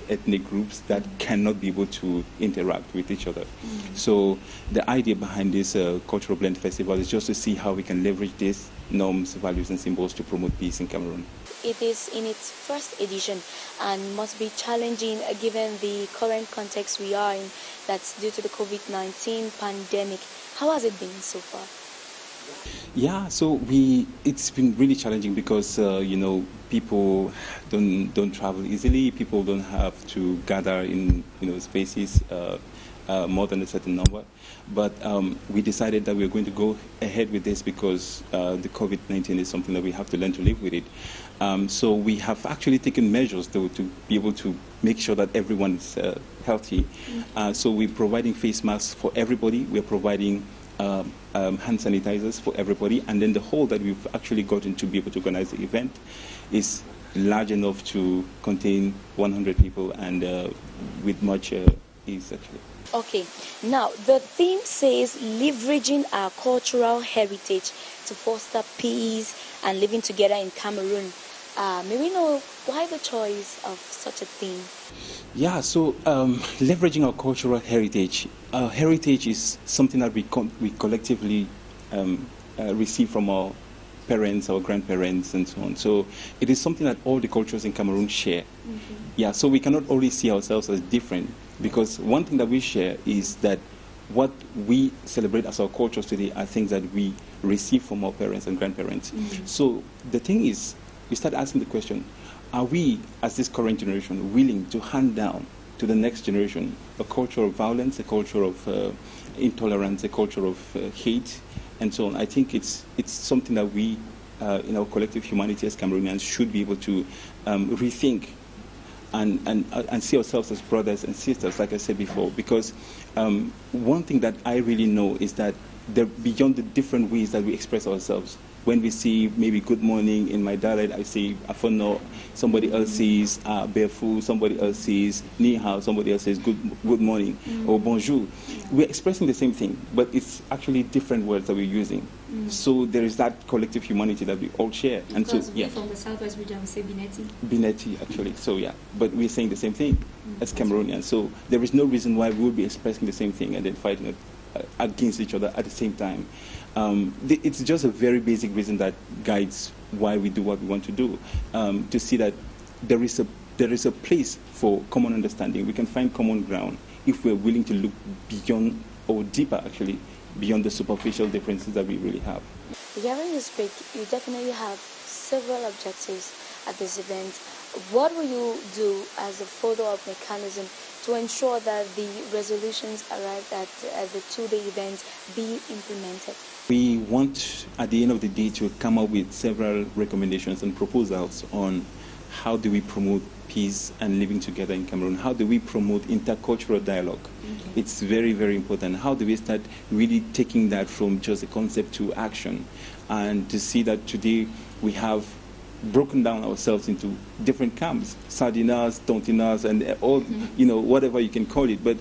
ethnic groups that cannot be able to interact with each other. So the idea behind this Cultural Blend Festival is just to see how we can leverage these norms, values and symbols to promote peace in Cameroon. It is in its first edition and must be challenging given the current context we are in, that's due to the COVID-19 pandemic. How has it been so far? Yeah, so it's been really challenging because you know, people don't travel easily. People don't have to gather in spaces more than a certain number. But we decided that we were going to go ahead with this because the COVID-19 is something that we have to learn to live with it. So we have actually taken measures to be able to make sure that everyone is healthy. So we're providing face masks for everybody. We're providing hand sanitizers for everybody, and then the hall that we've actually gotten to be able to organize the event is large enough to contain 100 people, and with much ease actually. Okay, now the theme says leveraging our cultural heritage to foster peace and living together in Cameroon. May we know why the choice of such a theme? Yeah, so leveraging our cultural heritage. Our heritage is something that we collectively receive from our parents, our grandparents, and so on. So it is something that all the cultures in Cameroon share. Yeah, so we cannot always see ourselves as different, because one thing that we share is that what we celebrate as our cultures today are things that we receive from our parents and grandparents. So the thing is, we start asking the question, are we, as this current generation, willing to hand down to the next generation a culture of violence, a culture of intolerance, a culture of hate, and so on? I think it's something that we, in our collective humanity as Cameroonians, should be able to rethink and see ourselves as brothers and sisters, like I said before. Because one thing that I really know is that beyond the different ways that we express ourselves, when we see maybe good morning in my dialect, I say afono, somebody else says befu, somebody else says ni hao, somebody else says good morning or bonjour. We're expressing the same thing, but it's actually different words that we're using. So there is that collective humanity that we all share. And so, yeah. From the southwest region, we say Bineti. Bineti, actually. So, yeah. But we're saying the same thing as Cameroonians. So there is no reason why we would be expressing the same thing and then fighting it against each other at the same time. It's just a very basic reason that guides why we do what we want to do, to see that there is a place for common understanding. We can find common ground if we're willing to look beyond, or deeper actually, beyond the superficial differences that we really have. Hearing you speak, you definitely have several objectives at this event. What will you do as a follow-up mechanism to ensure that the resolutions arrived at the two-day event be implemented? We want, at the end of the day, to come up with several recommendations and proposals on how do we promote peace and living together in Cameroon? How do we promote intercultural dialogue? It's very, very important. How do we start really taking that from just a concept to action? And to see that today we have broken down ourselves into different camps, sardinas, tontinas, and all, whatever you can call it. But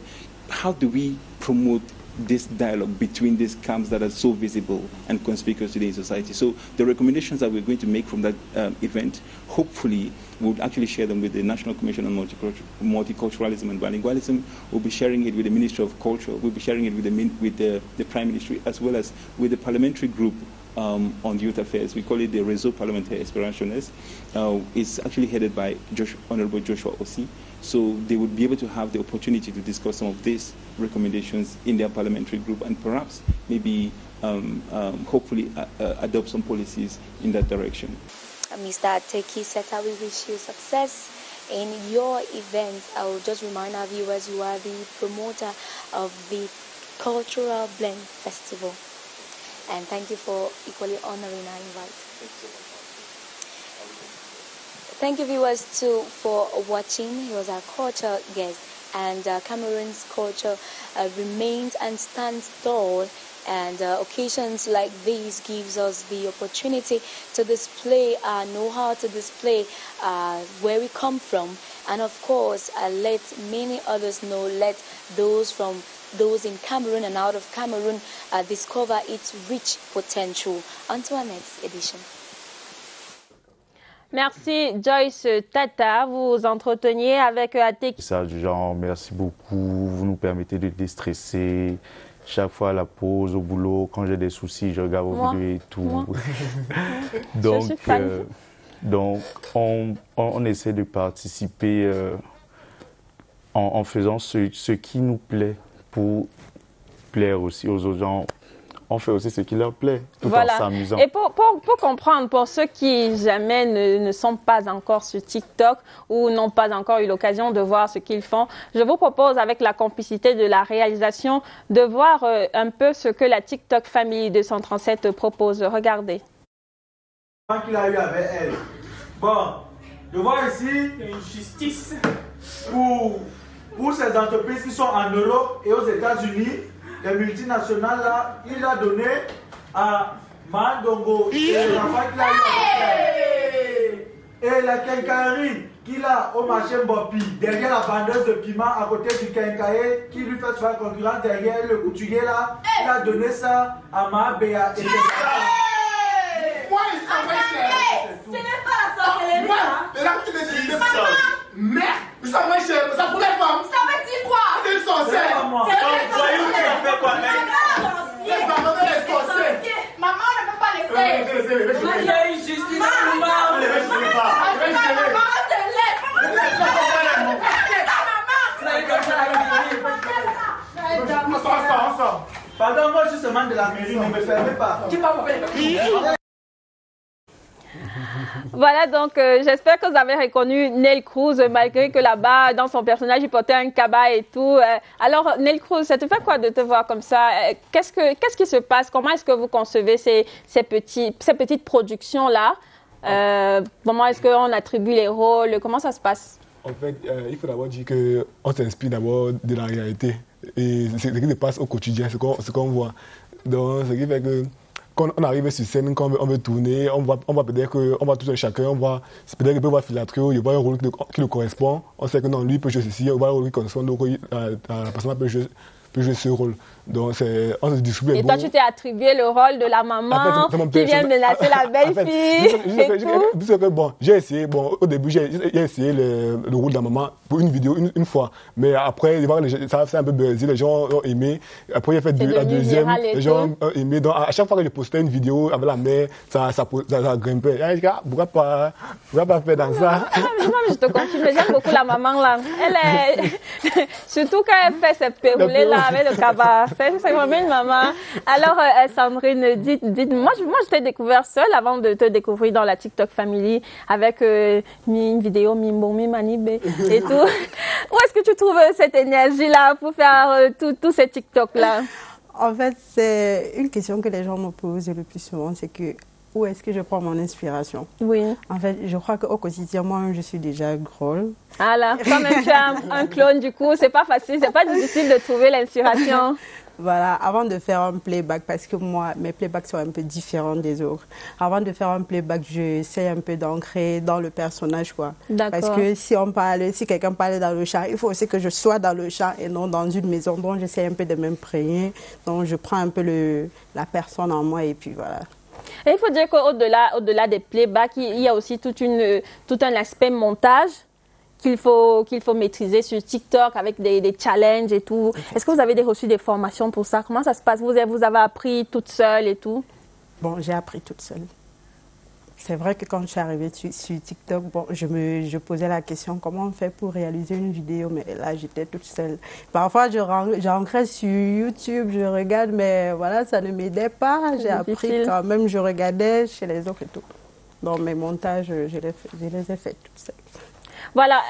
how do we promote this dialogue between these camps that are so visible and conspicuous today in society? So the recommendations that we're going to make from that event, hopefully we'll actually share them with the National Commission on Multiculturalism and Bilingualism. We'll be sharing it with the Ministry of Culture. We'll be sharing it with the Prime Ministry, as well as with the parliamentary group on youth affairs. We call it the Réseau Parlementaire Espérançonnais. It's actually headed by Honorable Joshua Ossi. So they would be able to have the opportunity to discuss some of these recommendations in their parliamentary group and perhaps maybe hopefully adopt some policies in that direction. Mr. Teki Seta, we wish you success in your event. I will just remind our viewers you are the promoter of the Cultural Blend Festival. And thank you for equally honoring our invite. Thank you, viewers, too, for watching. He was our culture guest, and Cameroon's culture remains and stands tall. And occasions like these gives us the opportunity to display our know-how, to display where we come from, and of course, let many others know. Let those in Cameroon and out of Cameroon discover its rich potential. Until our next edition. Merci Joyce Tata, vous vous entreteniez avec Teki. Ça, genre, merci beaucoup, vous nous permettez de déstresser. Chaque fois à la pause, au boulot, quand j'ai des soucis, je regarde vos vidéos et tout. Donc, on essaie de participer en faisant ce qui nous plaît pour plaire aussi aux autres gens. On fait aussi ce qui leur plaît, tout en s'amusant. Et pour comprendre, pour ceux qui jamais ne sont pas encore sur TikTok ou n'ont pas encore eu l'occasion de voir ce qu'ils font, je vous propose, avec la complicité de la réalisation, de voir un peu ce que la TikTok Family 237 propose. Regardez. Qu'il a eu avec elle. Bon, je vois ici une justice pour ces entreprises qui sont en Europe et aux États-Unis. Les multinationales là, il a donné à Mandongo et Rafa qu'il a eu et la quincaillerie qu'il a au marché Mbopi, derrière la vendeuse de piment à côté du quincailler qui lui fait faire concurrence derrière le couturier là, il a donné ça à Mabéa et moi, il travaille cher. Ce n'est pas la sorcellerie. Maman, merde, ça va cher, ça pour les femmes. Ça veut dire quoi? C'est une sorcière. Maman ne peut pas les faire. Il y a une justice. Maman, pardon, moi je suis seulement de la mairie, ne me fermez pas. Voilà, donc j'espère que vous avez reconnu Neil Cruz, malgré que là-bas, dans son personnage, il portait un cabas et tout. Alors, Neil Cruz, ça te fait quoi de te voir comme ça? Qu'est-ce qui se passe? Comment est-ce que vous concevez ces petites productions-là? Comment est-ce qu'on attribue les rôles? Comment ça se passe? En fait, il faut d'abord dire qu'on s'inspire d'abord de la réalité. Et ce qui se passe au quotidien, ce qu'on voit. Donc, ce qui fait que quand on arrive sur scène, quand on veut tourner, on voit peut-être qu'on voit tout seul chacun, on voit peut-être qu'il peut voir Filatrio, il voit un rôle qui lui correspond. On sait que non, lui peut jouer ceci, on voit un rôle qui correspond, donc la personne peut jouer ce rôle. Donc, on se distribue. Et toi, tu t'es attribué le rôle de la maman qui vient menacer la belle-fille. Bon, j'ai essayé, au début, j'ai essayé le rôle de la maman pour une vidéo, une fois. Mais après, ça a un peu buzzé, les gens ont aimé. Après, j'ai fait la deuxième, les gens ont aimé. Donc, à chaque fois que je postais une vidéo avec la mère, ça grimpait. Je dis, pourquoi pas faire dans ça? Je te confirme, j'aime beaucoup la maman là. Elle est. Surtout quand elle fait ses perroulés là avec le cabas. C'est vraiment une maman. Alors, Sandrine, dites-moi, je t'ai découvert seule avant de te découvrir dans la TikTok Family avec une vidéo Mimbo, Mimanibé et tout. Où est-ce que tu trouves cette énergie-là pour faire tous ces TikTok-là? En fait, c'est une question que les gens me posent le plus souvent, c'est que où est-ce que je prends mon inspiration? Oui. En fait, je crois qu'au quotidien, moi, je suis déjà drôle. Ah là, quand même tu as un clone, du coup, c'est pas facile, c'est pas difficile de trouver l'inspiration. Voilà, avant de faire un playback, parce que moi, mes playbacks sont un peu différents des autres. Avant de faire un playback, j'essaie un peu d'ancrer dans le personnage, quoi. Parce que si quelqu'un parle dans le char, il faut aussi que je sois dans le char et non dans une maison. Donc, j'essaie un peu de m'imprégner. Donc, je prends un peu la personne en moi et puis voilà. Et il faut dire qu'au-delà des playbacks, il y a aussi tout un aspect montage qu'il faut maîtriser sur TikTok avec des challenges et tout. Est-ce que vous avez reçu des formations pour ça? Comment ça se passe? Vous avez appris toute seule et tout? Bon, j'ai appris toute seule. C'est vrai que quand je suis arrivée sur TikTok, bon, je posais la question comment on fait pour réaliser une vidéo, mais là j'étais toute seule. Parfois j'ancrais sur YouTube, je regarde, mais voilà, ça ne m'aidait pas. J'ai appris quand même, je regardais chez les autres et tout. Donc mes montages, je les ai faits toute seule. Voilà,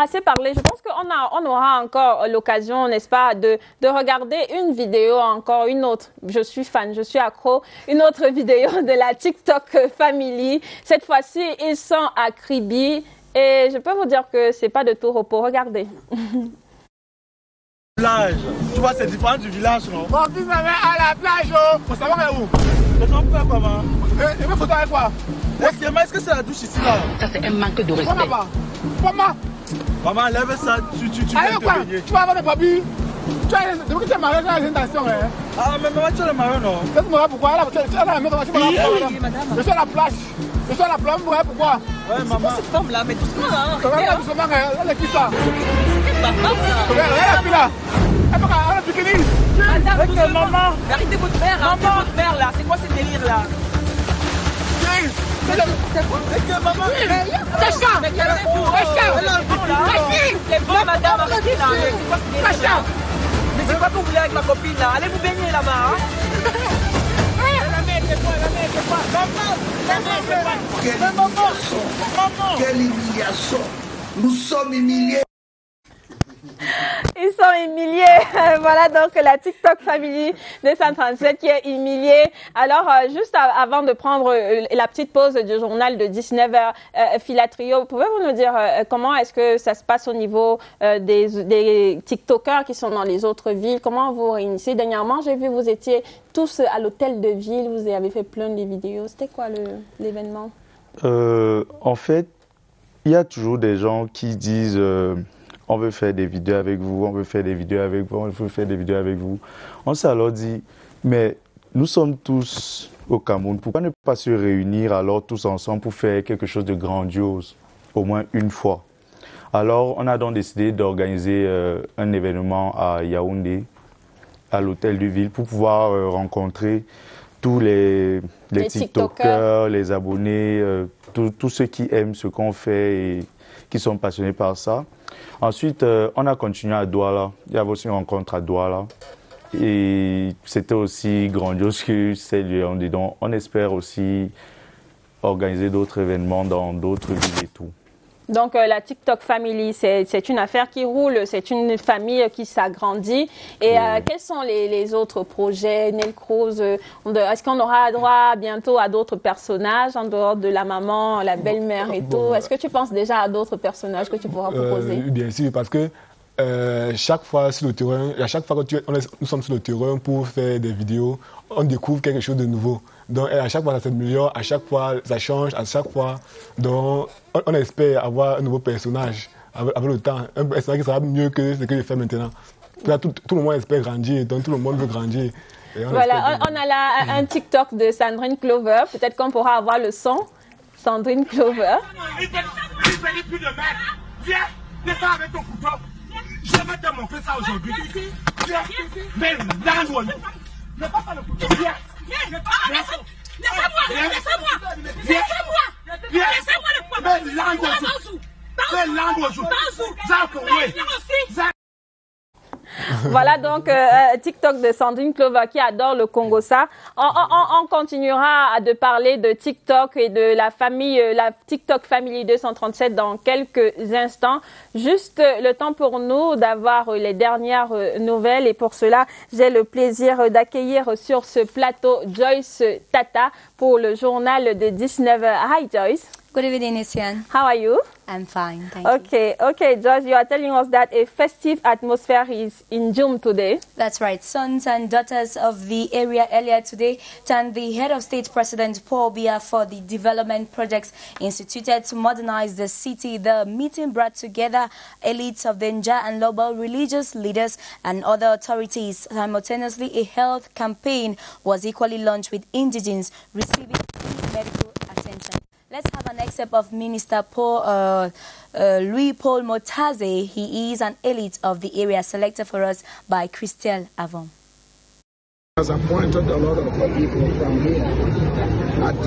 assez parlé. Je pense qu'on aura encore l'occasion, n'est-ce pas, de regarder une vidéo encore, une autre. Je suis fan, je suis accro. Une autre vidéo de la TikTok Family. Cette fois-ci, ils sont à Kribi. Et je peux vous dire que c'est pas de tout repos. Regardez. Plage. Tu vois, c'est différent du village, non? Bon, vous allez à la plage, faut savoir où. Les gens font comment? Et me photo avec quoi? Est-ce que c'est la douche ici, là? Ça, c'est un manque de respect. Maman, maman, lève ça, tu viens te baigner. Tu vas avoir des papilles. Depuis que tu es marié, tu as une intention, hein? Ah, mais maman, tu es marié, non? Tu sais pourquoi? Tu es à la maison, tu es à la plage. Je suis à la plage. Je suis à la plage, pourquoi? Ouais, maman. C'est cette femme-là, mais doucement, hein? Regarde, doucement, elle est qui ça? Regarde la fille là. Elle est bikini. Madame, maman. Arrêtez votre mère, arrêtez votre mère, là. C'est quoi ce délire, là? C'est maman. C'est ça. Mais calmez-vous. C'est bon, madame, arrêtez là. C'est quoi ce délire, là? Mais c'est quoi que vous voulez avec ma copine, là? Allez vous baigner là-bas, hein? Quelle humiliation! Nous sommes humiliés! Ils sont humiliés. Voilà donc la TikTok Family de 137 qui est humiliée. Alors, juste avant de prendre la petite pause du journal de 19h, Filatrio, pouvez-vous nous dire comment est-ce que ça se passe au niveau des TikTokers qui sont dans les autres villes? Comment vous réunissez? Dernièrement, j'ai vu vous étiez tous à l'hôtel de ville, vous avez fait plein de vidéos. C'était quoi l'événement? En fait, il y a toujours des gens qui disent on veut faire des vidéos avec vous, on veut faire des vidéos avec vous, on veut faire des vidéos avec vous. On s'est alors dit, mais nous sommes tous au Cameroun, pourquoi ne pas se réunir alors tous ensemble pour faire quelque chose de grandiose, au moins une fois? Alors, on a donc décidé d'organiser un événement à Yaoundé, à l'hôtel de ville, pour pouvoir rencontrer tous les TikTokers, les abonnés, tous ceux qui aiment ce qu'on fait et qui sont passionnés par ça. Ensuite, on a continué à Douala. Il y avait aussi une rencontre à Douala. Et c'était aussi grandiose que celle de Yaoundé. Donc, on espère aussi organiser d'autres événements dans d'autres villes et tout. Donc, la TikTok Family, c'est une affaire qui roule, c'est une famille qui s'agrandit. Et quels sont les autres projets, Neil Cruz? Est-ce qu'on aura droit bientôt à d'autres personnages en dehors de la maman, la belle-mère et tout? Est-ce que tu penses déjà à d'autres personnages que tu pourras proposer? Bien sûr, parce que chaque fois sur le terrain, à chaque fois que nous sommes sur le terrain pour faire des vidéos, on découvre quelque chose de nouveau. Donc à chaque fois ça s'améliore, à chaque fois ça change, à chaque fois. Donc on espère avoir un nouveau personnage avec le temps, un personnage qui sera mieux que ce que je fais maintenant. Là, tout le monde espère grandir, donc tout le monde veut grandir. Voilà, on a là un TikTok de Sandrine Clover, peut-être qu'on pourra avoir le son. Sandrine Clover. Viens, descends avec ton couteau. Je vais te montrer ça aujourd'hui. Viens, mais là, ne pas faire le couteau. Viens. Voilà donc TikTok de Sandrine Clover qui adore le Congossa. On continuera de parler de TikTok et de la famille, la TikTok Family 237 dans quelques instants. Juste le temps pour nous d'avoir les dernières nouvelles et pour cela, j'ai le plaisir d'accueillir sur ce plateau Joyce Tata pour le journal de 19h. Hi Joyce. Good evening, Etienne. How are you? I'm fine, thank you. Okay, Joyce, you are telling us that a festive atmosphere is in Jum today. That's right. Sons and daughters of the area earlier today thanked the head of state, President Paul Biya, for the development projects instituted to modernize the city. The meeting brought together elites of the Nja and Lobo, religious leaders and other authorities. Simultaneously, a health campaign was equally launched with indigents receiving medical attention. Let's have an excerpt of Minister Louis Paul Motaze. He is an elite of the area selected for us by Christelle Avon. Has appointed a lot of people from here at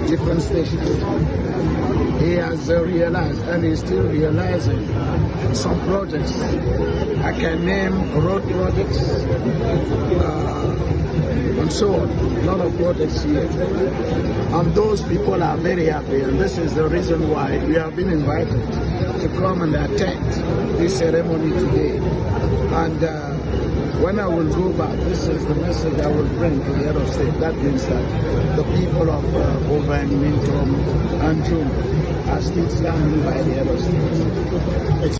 different stations. He has realized, and he's still realizing, some projects. I can name road projects, and so on. A lot of projects here. And those people are very happy, and this is the reason why we have been invited to come and attend this ceremony today. And when I will go back, this is the message I will bring to the head of state. That means that the people of Oban, Mintom, and June are still standing by the head of state.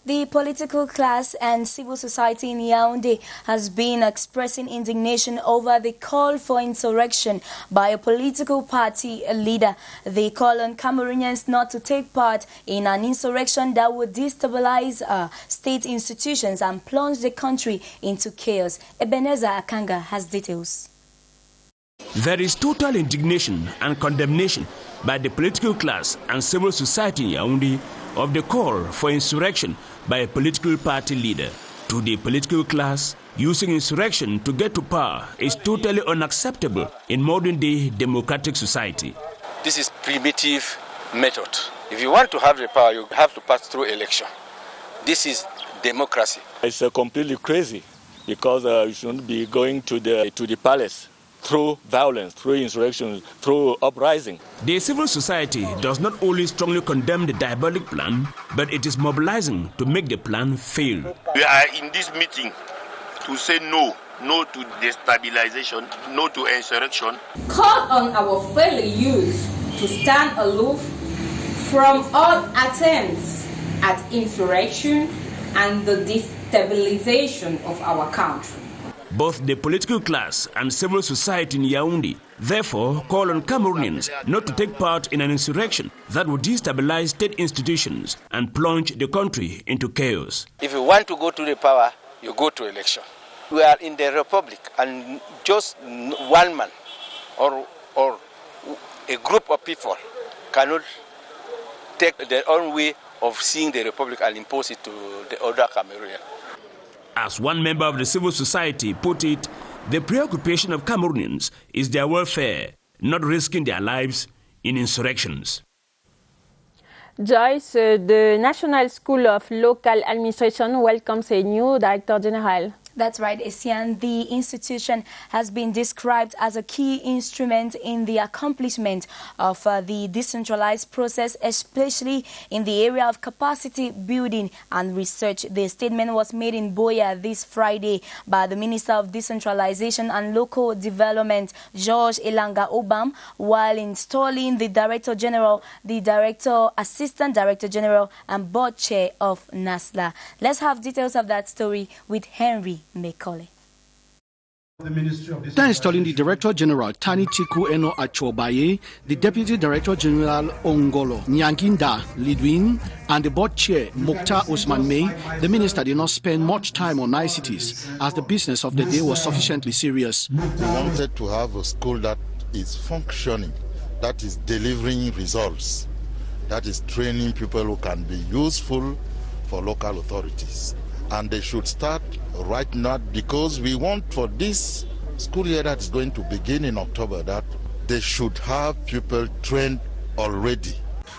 The political class and civil society in Yaoundé has been expressing indignation over the call for insurrection by a political party leader. They call on Cameroonians not to take part in an insurrection that would destabilize state institutions and plunge the country into chaos. Ebenezer Akanga has details. There is total indignation and condemnation by the political class and civil society in Yaoundé of the call for insurrection by a political party leader. To the political class, using insurrection to get to power is totally unacceptable in modern-day democratic society. This is primitive method. If you want to have the power, you have to pass through election. This is democracy. It's completely crazy because you shouldn't be going to the palace through violence, through insurrection, through uprising. The civil society does not only strongly condemn the diabolic plan, but it is mobilizing to make the plan fail. We are in this meeting to say no to destabilization, no to insurrection. Call on our fellow youth to stand aloof from all attempts at insurrection and the destabilization of our country. Both the political class and civil society in Yaoundé therefore call on Cameroonians not to take part in an insurrection that would destabilize state institutions and plunge the country into chaos. If you want to go to the power, you go to election. We are in the republic, and just one man or a group of people cannot take their own way of seeing the republic and impose it to the other Cameroonians. As one member of the civil society put it, the preoccupation of Cameroonians is their welfare, not risking their lives in insurrections. Joyce, the National School of Local Administration welcomes a new Director General. That's right, Esian. The institution has been described as a key instrument in the accomplishment of the decentralized process, especially in the area of capacity building and research. The statement was made in Buea this Friday by the Minister of Decentralization and Local Development, George Elanga Obam, while installing the Director General, the Director, Assistant Director General, and Board Chair of NASLA. Let's have details of that story with Henry Mekole. After installing the Director General Tani Chiku Eno Achobaye, the Deputy Director General Ongolo Nyanginda Lidwin, and the Board Chair Mokhtar Osman May, the Minister did not spend much time on niceties as the business of the day was sufficiently serious. We wanted to have a school that is functioning, that is delivering results, that is training people who can be useful for local authorities. And they should start right now, because we want for this school year that is going to begin in October that they should have people trained already.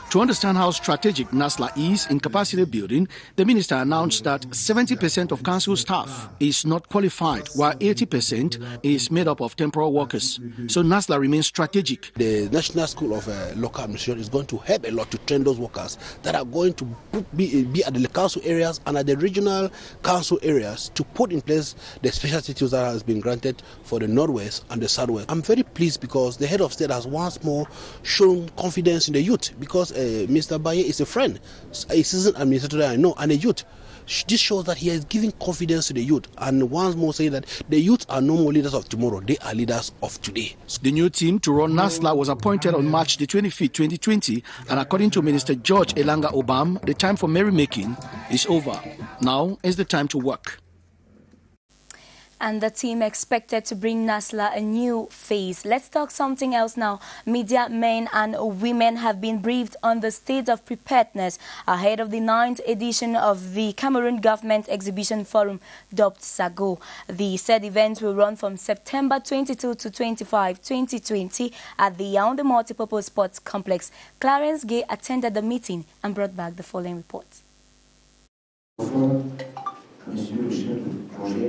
To understand how strategic NASLA is in capacity building, the minister announced that 70% of council staff is not qualified, while 80% is made up of temporary workers. So NASLA remains strategic. The National School of Local Administration is going to help a lot to train those workers that are going to be at the council areas and at the regional council areas to put in place the special status that has been granted for the Northwest and the Southwest. I'm very pleased because the head of state has once more shown confidence in the youth, because Mr. Baye is a friend, a seasoned administrator I know, and a youth. This shows that he is giving confidence to the youth, and once more say that the youth are no more leaders of tomorrow, they are leaders of today. The new team to run NASLA was appointed on March the 25th, 2020, and according to Minister George Elanga Obam, the time for merrymaking is over. Now is the time to work. And the team expected to bring NASLA a new phase. Let's talk something else now. Media men and women have been briefed on the state of preparedness ahead of the 9th edition of the Cameroon Government Exhibition Forum, dubbed SAGO. The said event will run from September 22 to 25, 2020 at the Yaoundé Multipurpose Sports Complex. Clarence Gay attended the meeting and brought back the following report.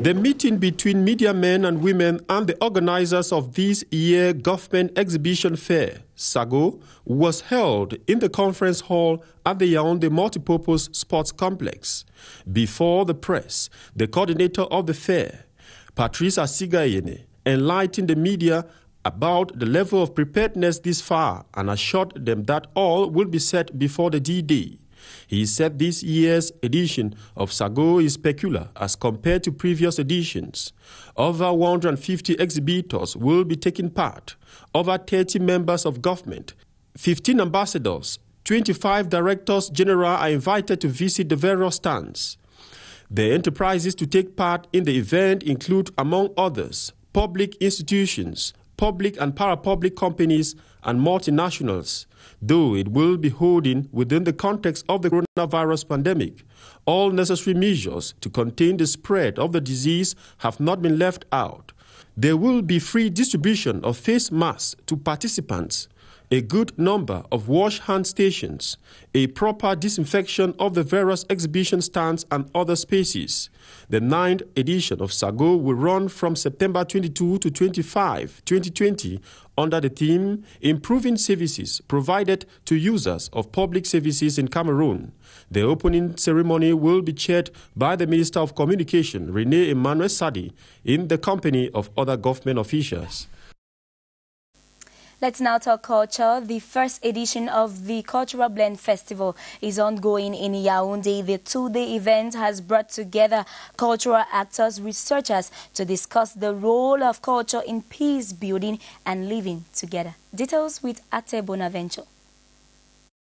The meeting between media men and women and the organizers of this year's Government Exhibition Fair, SAGO, was held in the conference hall at the Yaoundé Multipurpose Sports Complex. Before the press, the coordinator of the fair, Patrice Asigayene, enlightened the media about the level of preparedness this far and assured them that all will be set before the D-Day. He said this year's edition of SAGO is peculiar as compared to previous editions. Over 150 exhibitors will be taking part, over 30 members of government, 15 ambassadors, 25 directors general are invited to visit the various stands. The enterprises to take part in the event include, among others, public institutions, public and para-public companies, and multinationals. Though it will be holding within the context of the coronavirus pandemic, all necessary measures to contain the spread of the disease have not been left out. There will be free distribution of face masks to participants, a good number of wash hand stations, a proper disinfection of the various exhibition stands and other spaces. The 9th edition of SAGO will run from September 22 to 25, 2020, under the theme Improving Services Provided to Users of Public Services in Cameroon. The opening ceremony will be chaired by the Minister of Communication, René Emmanuel Sadi, in the company of other government officials. Let's now talk culture. The first edition of the Cultural Blend Festival is ongoing in Yaoundé. The two-day event has brought together cultural actors, researchers to discuss the role of culture in peace building and living together. Details with Ate Bonaventure.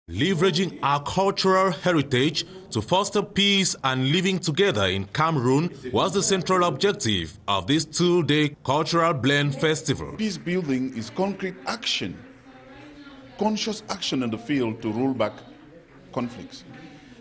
Leveraging our cultural heritage to foster peace and living together in Cameroon was the central objective of this two-day Cultural Blend Festival. Peace building is concrete action, conscious action in the field to roll back conflicts.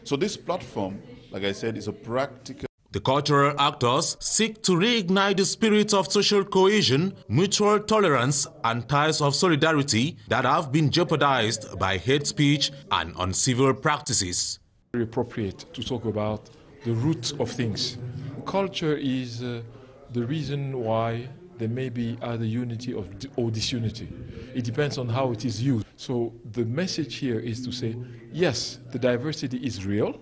So this platform, like I said, is a practical. The cultural actors seek to reignite the spirit of social cohesion, mutual tolerance, and ties of solidarity that have been jeopardized by hate speech and uncivil practices. Very appropriate to talk about the root of things, culture is the reason why there may be either unity or disunity. It depends on how it is used. So the message here is to say, yes, the diversity is real,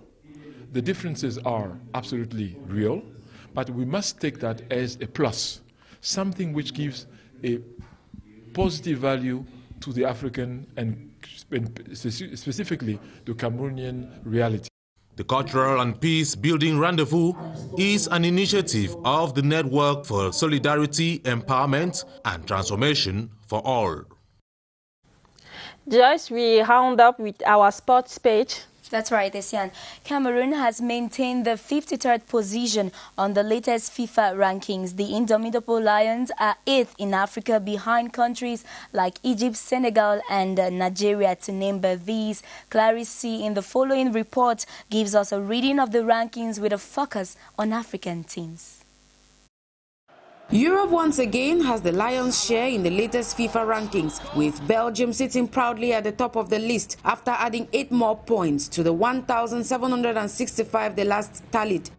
the differences are absolutely real, but we must take that as a plus, something which gives a positive value to the African and specifically the Cameroonian reality. The Cultural and Peace Building Rendezvous is an initiative of the Network for Solidarity, Empowerment and Transformation for All. Joyce, we round up with our sports page. That's right, Esian. Cameroon has maintained the 53rd position on the latest FIFA rankings. The Indomitable Lions are 8th in Africa, behind countries like Egypt, Senegal and Nigeria, to name but these. Clarice C. in the following report gives us a reading of the rankings with a focus on African teams. Europe once again has the lion's share in the latest FIFA rankings, with Belgium sitting proudly at the top of the list after adding 8 more points to the 1,765 they last tallied.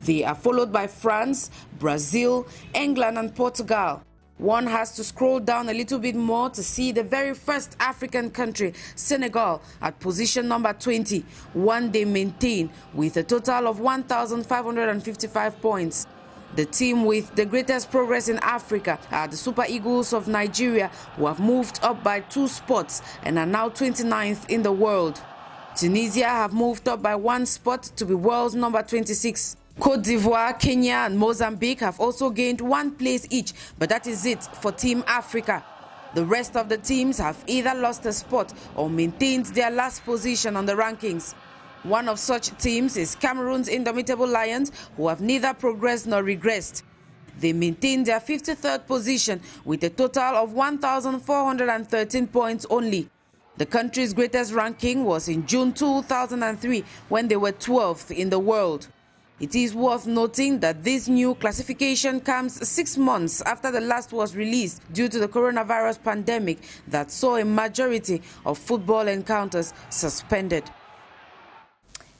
They are followed by France, Brazil, England and Portugal. One has to scroll down a little bit more to see the very first African country, Senegal, at position number 20, one they maintain with a total of 1,555 points. The team with the greatest progress in Africa are the Super Eagles of Nigeria, who have moved up by 2 spots and are now 29th in the world. Tunisia have moved up by 1 spot to be world's number 26. Côte d'Ivoire, Kenya and Mozambique have also gained 1 place each, but that is it for Team Africa. The rest of the teams have either lost a spot or maintained their last position on the rankings. One of such teams is Cameroon's Indomitable Lions, who have neither progressed nor regressed. They maintain their 53rd position with a total of 1,413 points only. The country's greatest ranking was in June 2003, when they were 12th in the world. It is worth noting that this new classification comes 6 months after the last was released due to the coronavirus pandemic that saw a majority of football encounters suspended.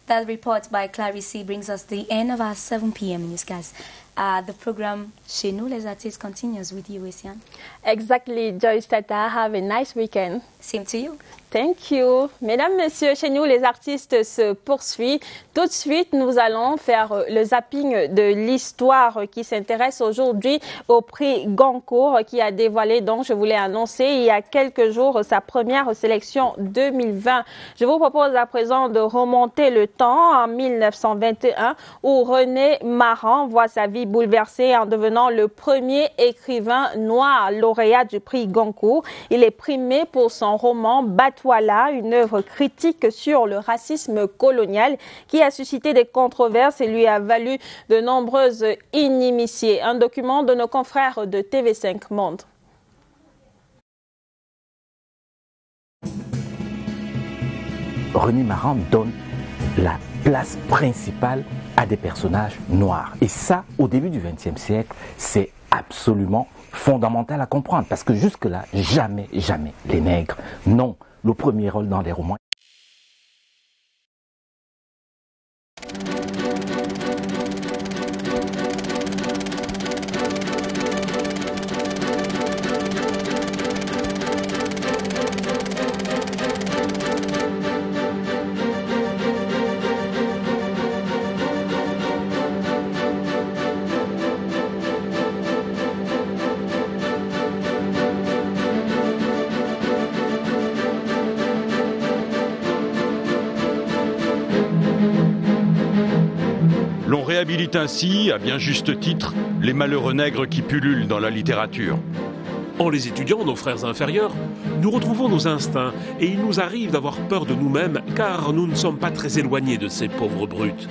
That report by Clarice brings us to the end of our 7 p.m. newscast. The program Chez Nous les Artistes continues with you, Esian. Exactly, Joyce Tata. Have a nice weekend. Same to you. Thank you. Mesdames, Messieurs, Chez Nous les Artistes se poursuit. Tout de suite, nous allons faire le zapping de l'histoire qui s'intéresse aujourd'hui au prix Goncourt qui a dévoilé, donc je vous l'ai annoncé, il y a quelques jours, sa première sélection 2020. Je vous propose à présent de remonter le temps en 1921 où René Maran voit sa vie bouleversée en devenant le premier écrivain noir lauréat du prix Goncourt. Il est primé pour son roman Batouala, une œuvre critique sur le racisme colonial qui a suscité des controverses et lui a valu de nombreuses inimitiés. Un document de nos confrères de TV5 Monde. René Maran donne la place principale à des personnages noirs. Et ça, au début du XXe siècle, c'est absolument fondamental à comprendre. Parce que jusque-là, jamais les nègres n'ont le premier rôle dans les romans. L'on réhabilite ainsi, à bien juste titre, les malheureux nègres qui pullulent dans la littérature. En les étudiant, nos frères inférieurs, nous retrouvons nos instincts et il nous arrive d'avoir peur de nous-mêmes car nous ne sommes pas très éloignés de ces pauvres brutes.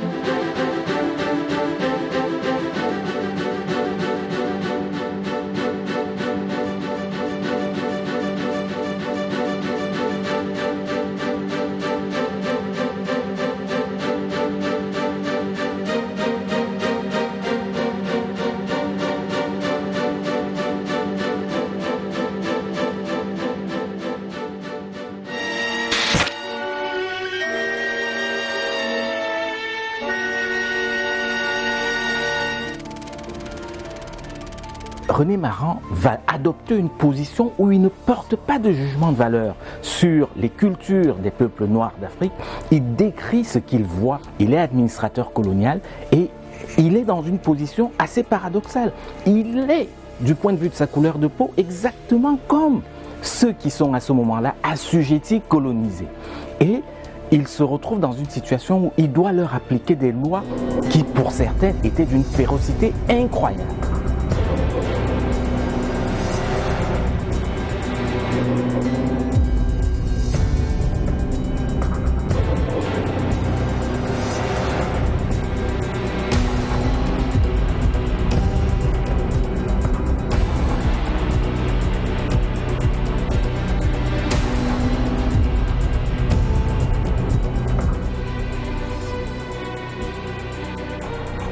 René Maran va adopter une position où il ne porte pas de jugement de valeur sur les cultures des peuples noirs d'Afrique. Il décrit ce qu'il voit. Il est administrateur colonial et il est dans une position assez paradoxale. Il est, du point de vue de sa couleur de peau, exactement comme ceux qui sont à ce moment-là assujettis, colonisés. Et il se retrouve dans une situation où il doit leur appliquer des lois qui, pour certains, étaient d'une férocité incroyable.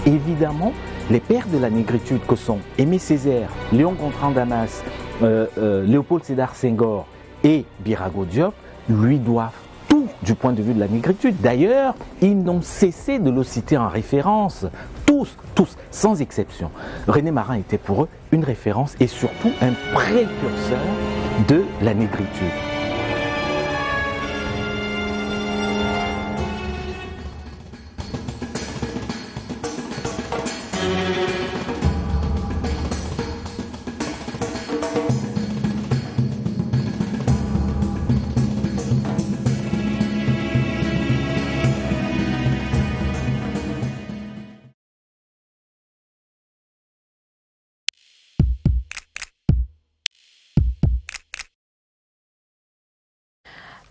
Évidemment, les pères de la négritude que sont Aimé Césaire, Léon Gontran Damas, Léopold Sédar Senghor et Birago Diop lui doivent tout du point de vue de la négritude. D'ailleurs, ils n'ont cessé de le citer en référence. Tous, sans exception. René Maran était pour eux une référence et surtout un précurseur de la négritude.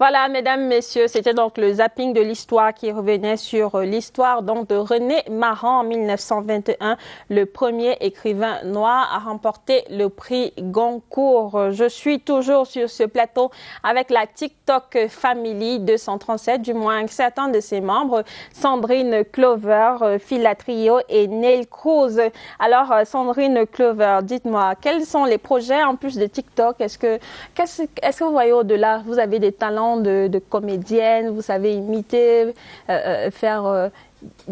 Voilà, mesdames, messieurs, c'était donc le zapping de l'histoire qui revenait sur l'histoire donc de René Maran en 1921, le premier écrivain noir à remporter le prix Goncourt. Je suis toujours sur ce plateau avec la TikTok Family 237, du moins certains de ses membres, Sandrine Clover, Phila Trio et Neil Cruz. Alors, Sandrine Clover, dites-moi, quels sont les projets en plus de TikTok? Est-ce que vous voyez au-delà? Vous avez des talents de comédienne, vous savez imiter, faire,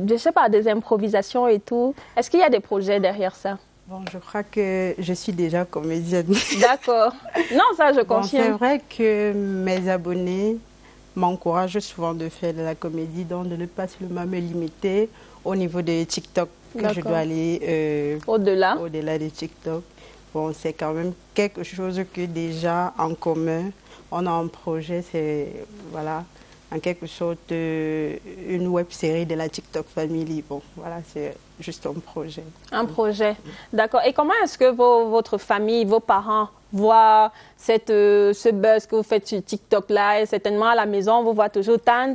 je sais pas, des improvisations et tout. Est-ce qu'il y a des projets derrière ça? Bon, je crois que je suis déjà comédienne. D'accord. Non, ça, je confirme. Bon, c'est vrai que mes abonnés m'encouragent souvent de faire de la comédie, donc de ne pas seulement me limiter au niveau de TikTok, que je dois aller au-delà de TikTok. Bon, c'est quand même quelque chose que déjà en commun, on a un projet, c'est, voilà, en quelque sorte, une web série de la TikTok Family. Bon, voilà, c'est juste un projet. Un projet, d'accord. Et comment est-ce que votre famille, vos parents voient ce buzz que vous faites sur TikTok là? Et certainement à la maison, on vous voit toujours tan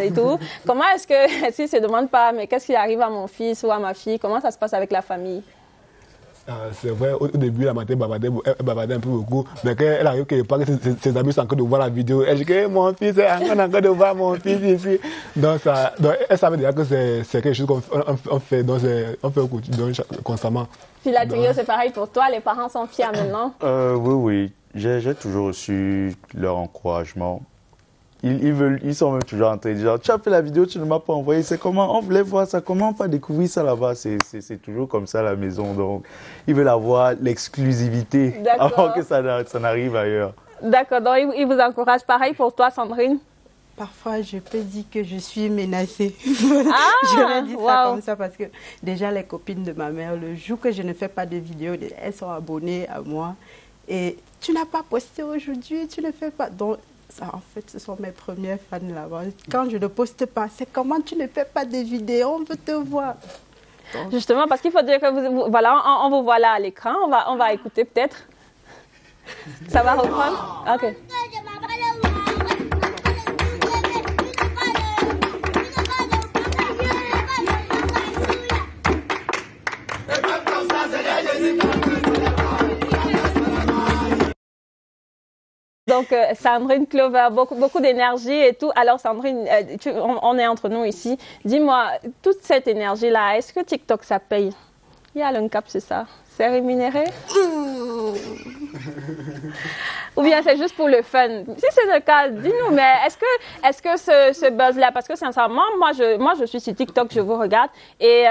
et tout. Comment est-ce qu'ils ne se demandent pas, mais qu'est-ce qui arrive à mon fils ou à ma fille? Comment ça se passe avec la famille? C'est vrai, au début, la matinée, elle bavardait un peu beaucoup, mais quand elle arrive quelque part, ses amis sont en train de voir la vidéo, elle dit que mon fils est en train de voir mon fils ici. Donc elle savait déjà que c'est quelque chose qu'on fait, donc on fait constamment. Puis la trio, c'est pareil pour toi, les parents sont fiers maintenant? Oui, j'ai toujours reçu leur encouragement. Ils sont même toujours en train de dire, tu as fait la vidéo, tu ne m'as pas envoyé, c'est comment, on voulait voir ça, comment on va découvrir ça là-bas, c'est toujours comme ça à la maison, donc ils veulent avoir l'exclusivité avant que ça n'arrive ailleurs. D'accord, donc ils vous encouragent. Pareil pour toi, Sandrine? Parfois, je peux dire que je suis menacée. Ah, je leur dis ça comme ça parce que déjà les copines de ma mère, le jour que je ne fais pas de vidéo, elles sont abonnées à moi et tu n'as pas posté aujourd'hui, tu ne fais pas, donc ça, en fait, ce sont mes premiers fans là-bas. Quand je ne poste pas, c'est comment tu ne fais pas de vidéos, on veut te voir. Donc, justement, parce qu'il faut dire que voilà, on vous voit là à l'écran, on va écouter peut-être. Ça va reprendre? Ok. Donc, Sandrine Clover, beaucoup d'énergie et tout. Alors, Sandrine, on est entre nous ici. Dis-moi, toute cette énergie-là, est-ce que TikTok, ça paye? Il y a un cap, c'est ça? C'est rémunéré? Ou bien c'est juste pour le fun? Si c'est le cas, dis-nous, mais est-ce que ce buzz-là, parce que sincèrement, moi je suis sur TikTok, je vous regarde, et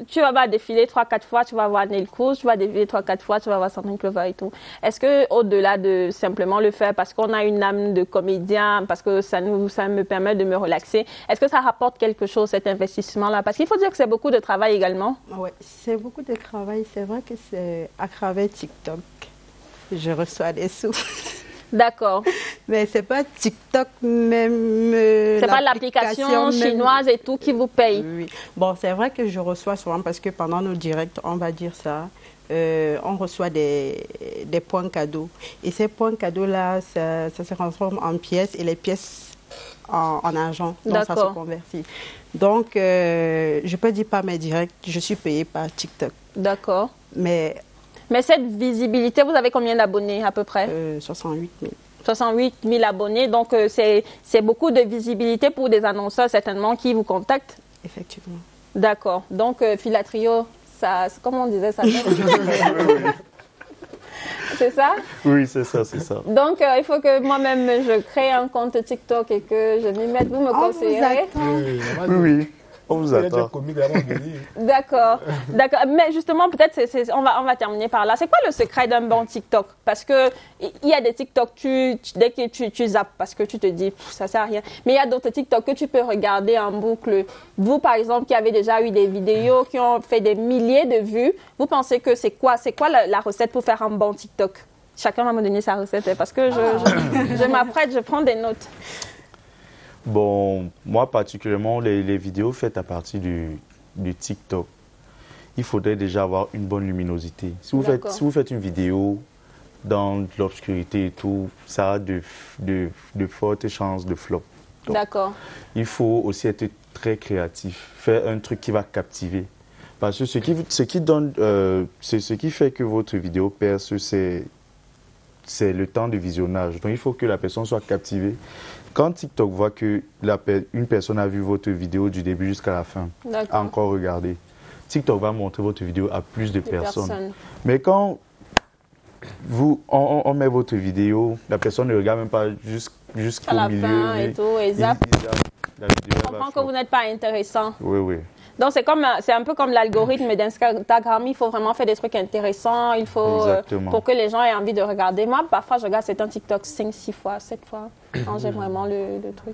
tu vas défiler 3-4 fois, tu vas voir Neil Cruz, tu vas défiler 3-4 fois, tu vas voir Sandrine Clover et tout. Est-ce que au-delà de simplement le faire parce qu'on a une âme de comédien, parce que ça me permet de me relaxer, est-ce que ça rapporte quelque chose, cet investissement-là? Parce qu'il faut dire que c'est beaucoup de travail également. Oui, c'est beaucoup de travail. C'est vrai que c'est à travers TikTok. Je reçois des sous. D'accord. Mais c'est pas TikTok même. C'est pas l'application chinoise et tout qui vous paye. Oui. Bon, c'est vrai que je reçois souvent parce que pendant nos directs, on va dire ça, on reçoit des points cadeaux. Et ces points cadeaux-là, ça se transforme en pièces et les pièces en argent. Donc ça se convertit. Donc, je peux dire pas mes directs, je suis payée par TikTok. D'accord. Mais cette visibilité, vous avez combien d'abonnés à peu près? 68 000. 68 000 abonnés, donc c'est beaucoup de visibilité pour des annonceurs certainement qui vous contactent? Effectivement. D'accord. Donc, Filatrio, ça, comment on disait ça? C'est ça? Oui, c'est ça, c'est ça. Donc, il faut que moi-même, je crée un compte TikTok et que je m'y mette. Vous me conseillerez? Oui. On vous attend. D'accord, d'accord. Mais justement, peut-être, on va terminer par là. C'est quoi le secret d'un bon TikTok? Parce que il y a des TikTok, dès que tu zappes, parce que tu te dis, ça sert à rien. Mais il y a d'autres TikTok que tu peux regarder en boucle. Vous, par exemple, qui avez déjà eu des vidéos qui ont fait des milliers de vues, vous pensez que c'est quoi la recette pour faire un bon TikTok? Chacun va me donner sa recette, parce que je m'apprête, je prends des notes. Bon, moi particulièrement, les vidéos faites à partir du TikTok, il faudrait déjà avoir une bonne luminosité. Si vous faites une vidéo dans l'obscurité et tout, ça a de fortes chances de flop. D'accord. Il faut aussi être très créatif, faire un truc qui va captiver. Parce que ce qui fait que votre vidéo perce, c'est le temps de visionnage. Donc il faut que la personne soit captivée. Quand TikTok voit que une personne a vu votre vidéo du début jusqu'à la fin, a encore regardé, TikTok va montrer votre vidéo à plus de personnes. Mais quand on met votre vidéo, la personne ne regarde même pas jusqu'au milieu. Fin et tout, et zappe. On comprend que vous n'êtes pas intéressant. Oui, oui. Donc, c'est un peu comme l'algorithme d'Instagram. Il faut vraiment faire des trucs intéressants. Il faut, pour que les gens aient envie de regarder. Moi, parfois, je regarde certains TikTok 5, 6 fois, 7 fois, quand j'aime vraiment le truc.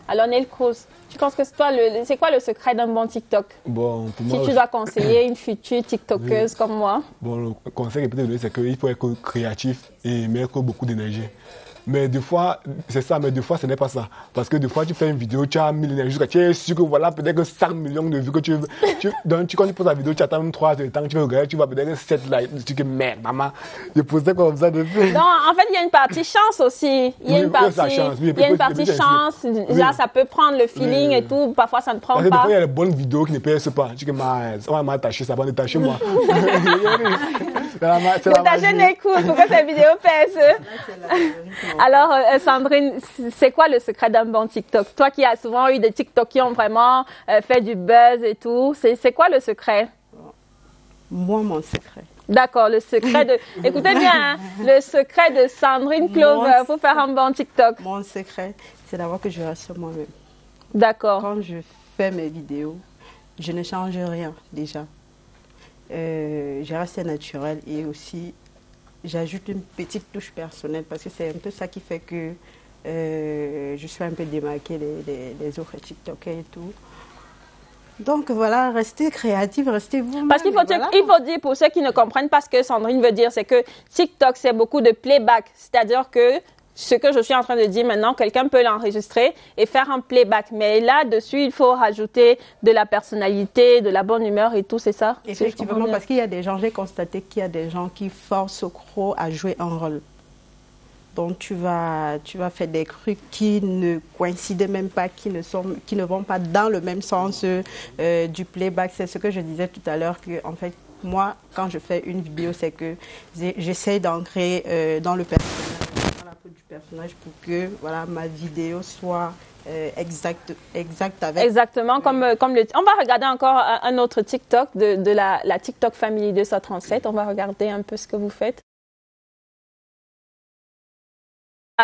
Alors, Neil Cruz, tu penses que c'est quoi le secret d'un bon TikTok? Bon, pour moi, si tu dois conseiller une future TikTokeuse comme moi. Bon, le conseil que je peux te donner, c'est qu'il faut être créatif et mettre beaucoup d'énergie. Mais des fois, c'est ça, mais des fois, ce n'est pas ça. Parce que des fois, tu fais une vidéo, tu as 1000 énergies, tu es sûr que voilà, peut-être que 5 millions de vues que tu veux. Donc, quand tu poses la vidéo, tu attends même 3 heures de temps, tu vas regarder, tu vas peut-être 7 likes. Tu dis que merde, maman, je posais comme ça depuis. Non, en fait, il y a une partie chance aussi. Il y a une partie chance. Là, ça peut prendre le feeling et tout. Parfois, ça ne prend pas. Des fois, il y a des bonnes vidéos qui ne pèsent pas. Tu dis que on m'a attaché, ça va détacher moi. Détacher les coups pour que cette vidéo pèse. Alors, Sandrine, c'est quoi le secret d'un bon TikTok? Toi qui as souvent eu des TikTok qui ont vraiment fait du buzz et tout, c'est quoi le secret? Moi, mon secret. D'accord, le secret de... Écoutez bien, hein, le secret de Sandrine Clover pour faire un bon TikTok. Mon secret, c'est d'avoir que je reste moi-même. D'accord. Quand je fais mes vidéos, je ne change rien déjà. Je reste naturel et aussi... J'ajoute une petite touche personnelle parce que c'est un peu ça qui fait que je suis un peu démarquée des autres TikTokers et tout. Donc voilà, restez créatifs, restez vous-même. Parce qu'il faut dire pour ceux qui ne comprennent pas ce que Sandrine veut dire, c'est que TikTok, c'est beaucoup de playback. C'est-à-dire que ce que je suis en train de dire maintenant, quelqu'un peut l'enregistrer et faire un playback. Mais là-dessus, il faut rajouter de la personnalité, de la bonne humeur et tout, c'est ça? Effectivement, parce qu'il y a des gens, j'ai constaté qu'il y a des gens qui forcent au croc à jouer un rôle. Donc, tu vas faire des trucs qui ne coïncident même pas, qui ne vont pas dans le même sens du playback. C'est ce que je disais tout à l'heure, que en fait, moi, quand je fais une vidéo, c'est que j'essaie d'ancrer dans le personnage pour que voilà, ma vidéo soit exacte avec... Exactement, comme le... On va regarder encore un autre TikTok de la TikTok Family 237. On va regarder un peu ce que vous faites.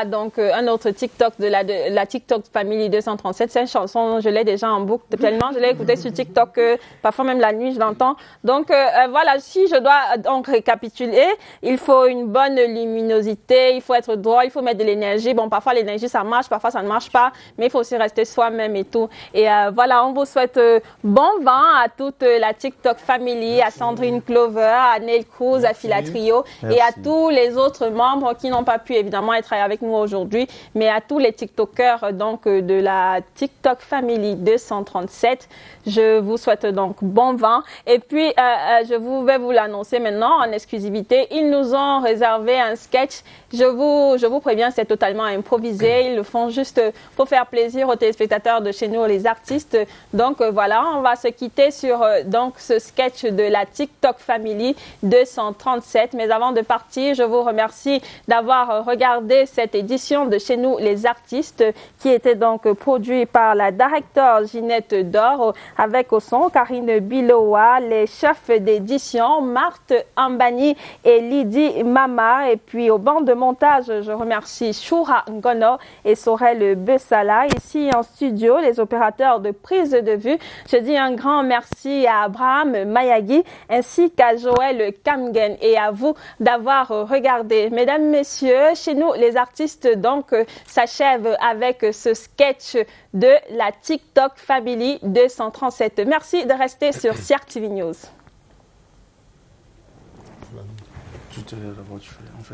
Donc, un autre TikTok de la TikTok Family 237. C'est une chanson, je l'ai déjà en boucle tellement. Je l'ai écoutée sur TikTok, parfois même la nuit, je l'entends. Donc, voilà, si je dois donc récapituler, il faut une bonne luminosité, il faut être droit, il faut mettre de l'énergie. Bon, parfois l'énergie, ça marche, parfois ça ne marche pas, mais il faut aussi rester soi-même et tout. Et voilà, on vous souhaite bon vent à toute la TikTok Family, à Sandrine Clover, à Neil Cruz, à Filatrio et à tous les autres membres qui n'ont pas pu évidemment être avec nous aujourd'hui, mais à tous les TikTokers donc de la TikTok Family 237, je vous souhaite donc bon vent. Et puis je vais vous l'annoncer maintenant en exclusivité. Ils nous ont réservé un sketch. Je vous préviens, c'est totalement improvisé. Ils le font juste pour faire plaisir aux téléspectateurs de chez nous, les artistes. Donc voilà, on va se quitter sur donc ce sketch de la TikTok Family 237. Mais avant de partir, je vous remercie d'avoir regardé cette édition de chez nous, les artistes, qui était donc produit par la directeur Ginette Dor, avec au son Karine Bilowa, les chefs d'édition Marthe Ambani et Lydie Mama. Et puis au banc de montage, je remercie Choura Ngono et Sorel Bessala. Ici en studio, les opérateurs de prise de vue. Je dis un grand merci à Abraham Mayagi ainsi qu'à Joël Kamgen et à vous d'avoir regardé. Mesdames, messieurs, chez nous, les artistes donc s'achève avec ce sketch de la TikTok Family 237. Merci de rester sur CRTV News.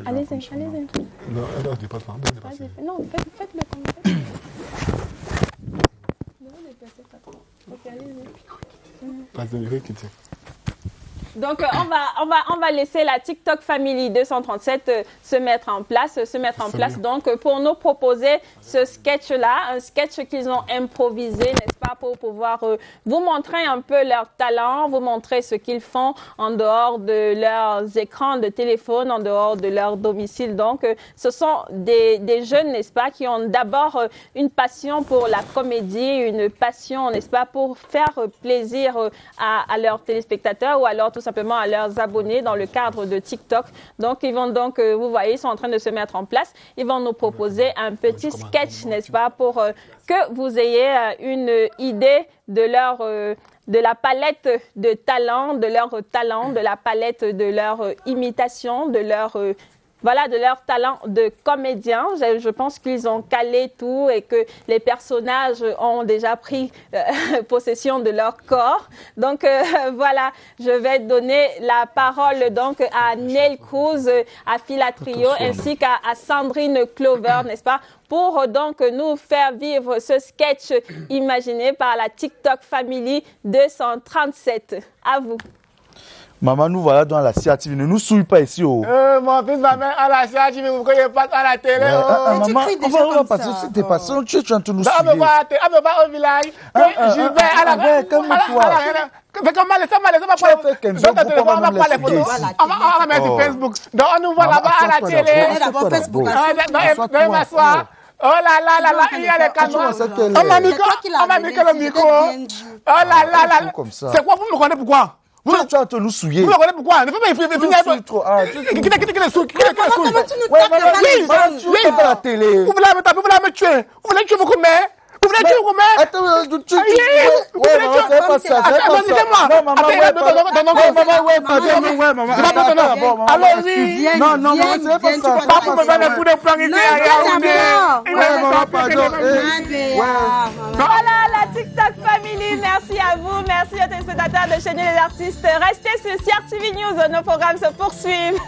Allez-y, allez-y. Non, je dis pas de faire. Non, faites-le comme ça. Allez-y. Donc, on va laisser la TikTok Family 237 se mettre en place. Donc, pour nous proposer ce sketch-là, un sketch qu'ils ont improvisé, n'est-ce pas, pour pouvoir vous montrer un peu leur talent, vous montrer ce qu'ils font en dehors de leurs écrans de téléphone, en dehors de leur domicile. Donc, ce sont des jeunes, n'est-ce pas, qui ont d'abord une passion pour la comédie, une passion, n'est-ce pas, pour faire plaisir à leurs téléspectateurs ou alors tout simplement à leurs abonnés dans le cadre de TikTok. Donc, ils vont donc, vous voyez, ils sont en train de se mettre en place. Ils vont nous proposer un petit sketch, n'est-ce pas, pour que vous ayez une idée de la palette de talent, de la palette de leur imitation, de leur talent de comédien. Je pense qu'ils ont calé tout et que les personnages ont déjà pris possession de leur corps. Donc voilà, je vais donner la parole donc à Neil Cruz, à Filatrio ainsi qu'à Sandrine Clover, n'est-ce pas, pour donc nous faire vivre ce sketch imaginé par la TikTok Family 237. À vous. Maman, nous voilà dans la CRTV. Ne nous souille pas ici. Oh. Mon fils, ma mère, à la CRTV, vous ne pas à la télé. Maman, on va passer sur tes patients. Tu es en train de nous souiller. On me va au village. Gilbert, à la calme-toi. Fais comme on va prendre les photos. On va mettre sur Facebook. Donc, on nous voit là-bas à la télé. D'abord, Facebook. Demain m'asseoir. Oh là là, il y a les caméras. On m'a mis que le micro. Oh là là. C'est quoi, vous me connaissez pourquoi? Vous êtes en train de nous souiller. Vous me connaissez pourquoi? Ne fais pas finir trop. Qui les souille? Tu es pas la télé. Vous voulez me tuer? Vous voulez tuer vos commères? Vous voulez tuer vos commères? Attends, c'est pas ça. Maman, allons-y. Non, c'est pas ça. Pas pour me faire des coups de plan ici à Yaoundé. Voilà la TikTok Family, merci à vous, merci aux téléspectateurs de chez nous les artistes. Restez sur CRTV News, nos programmes se poursuivent.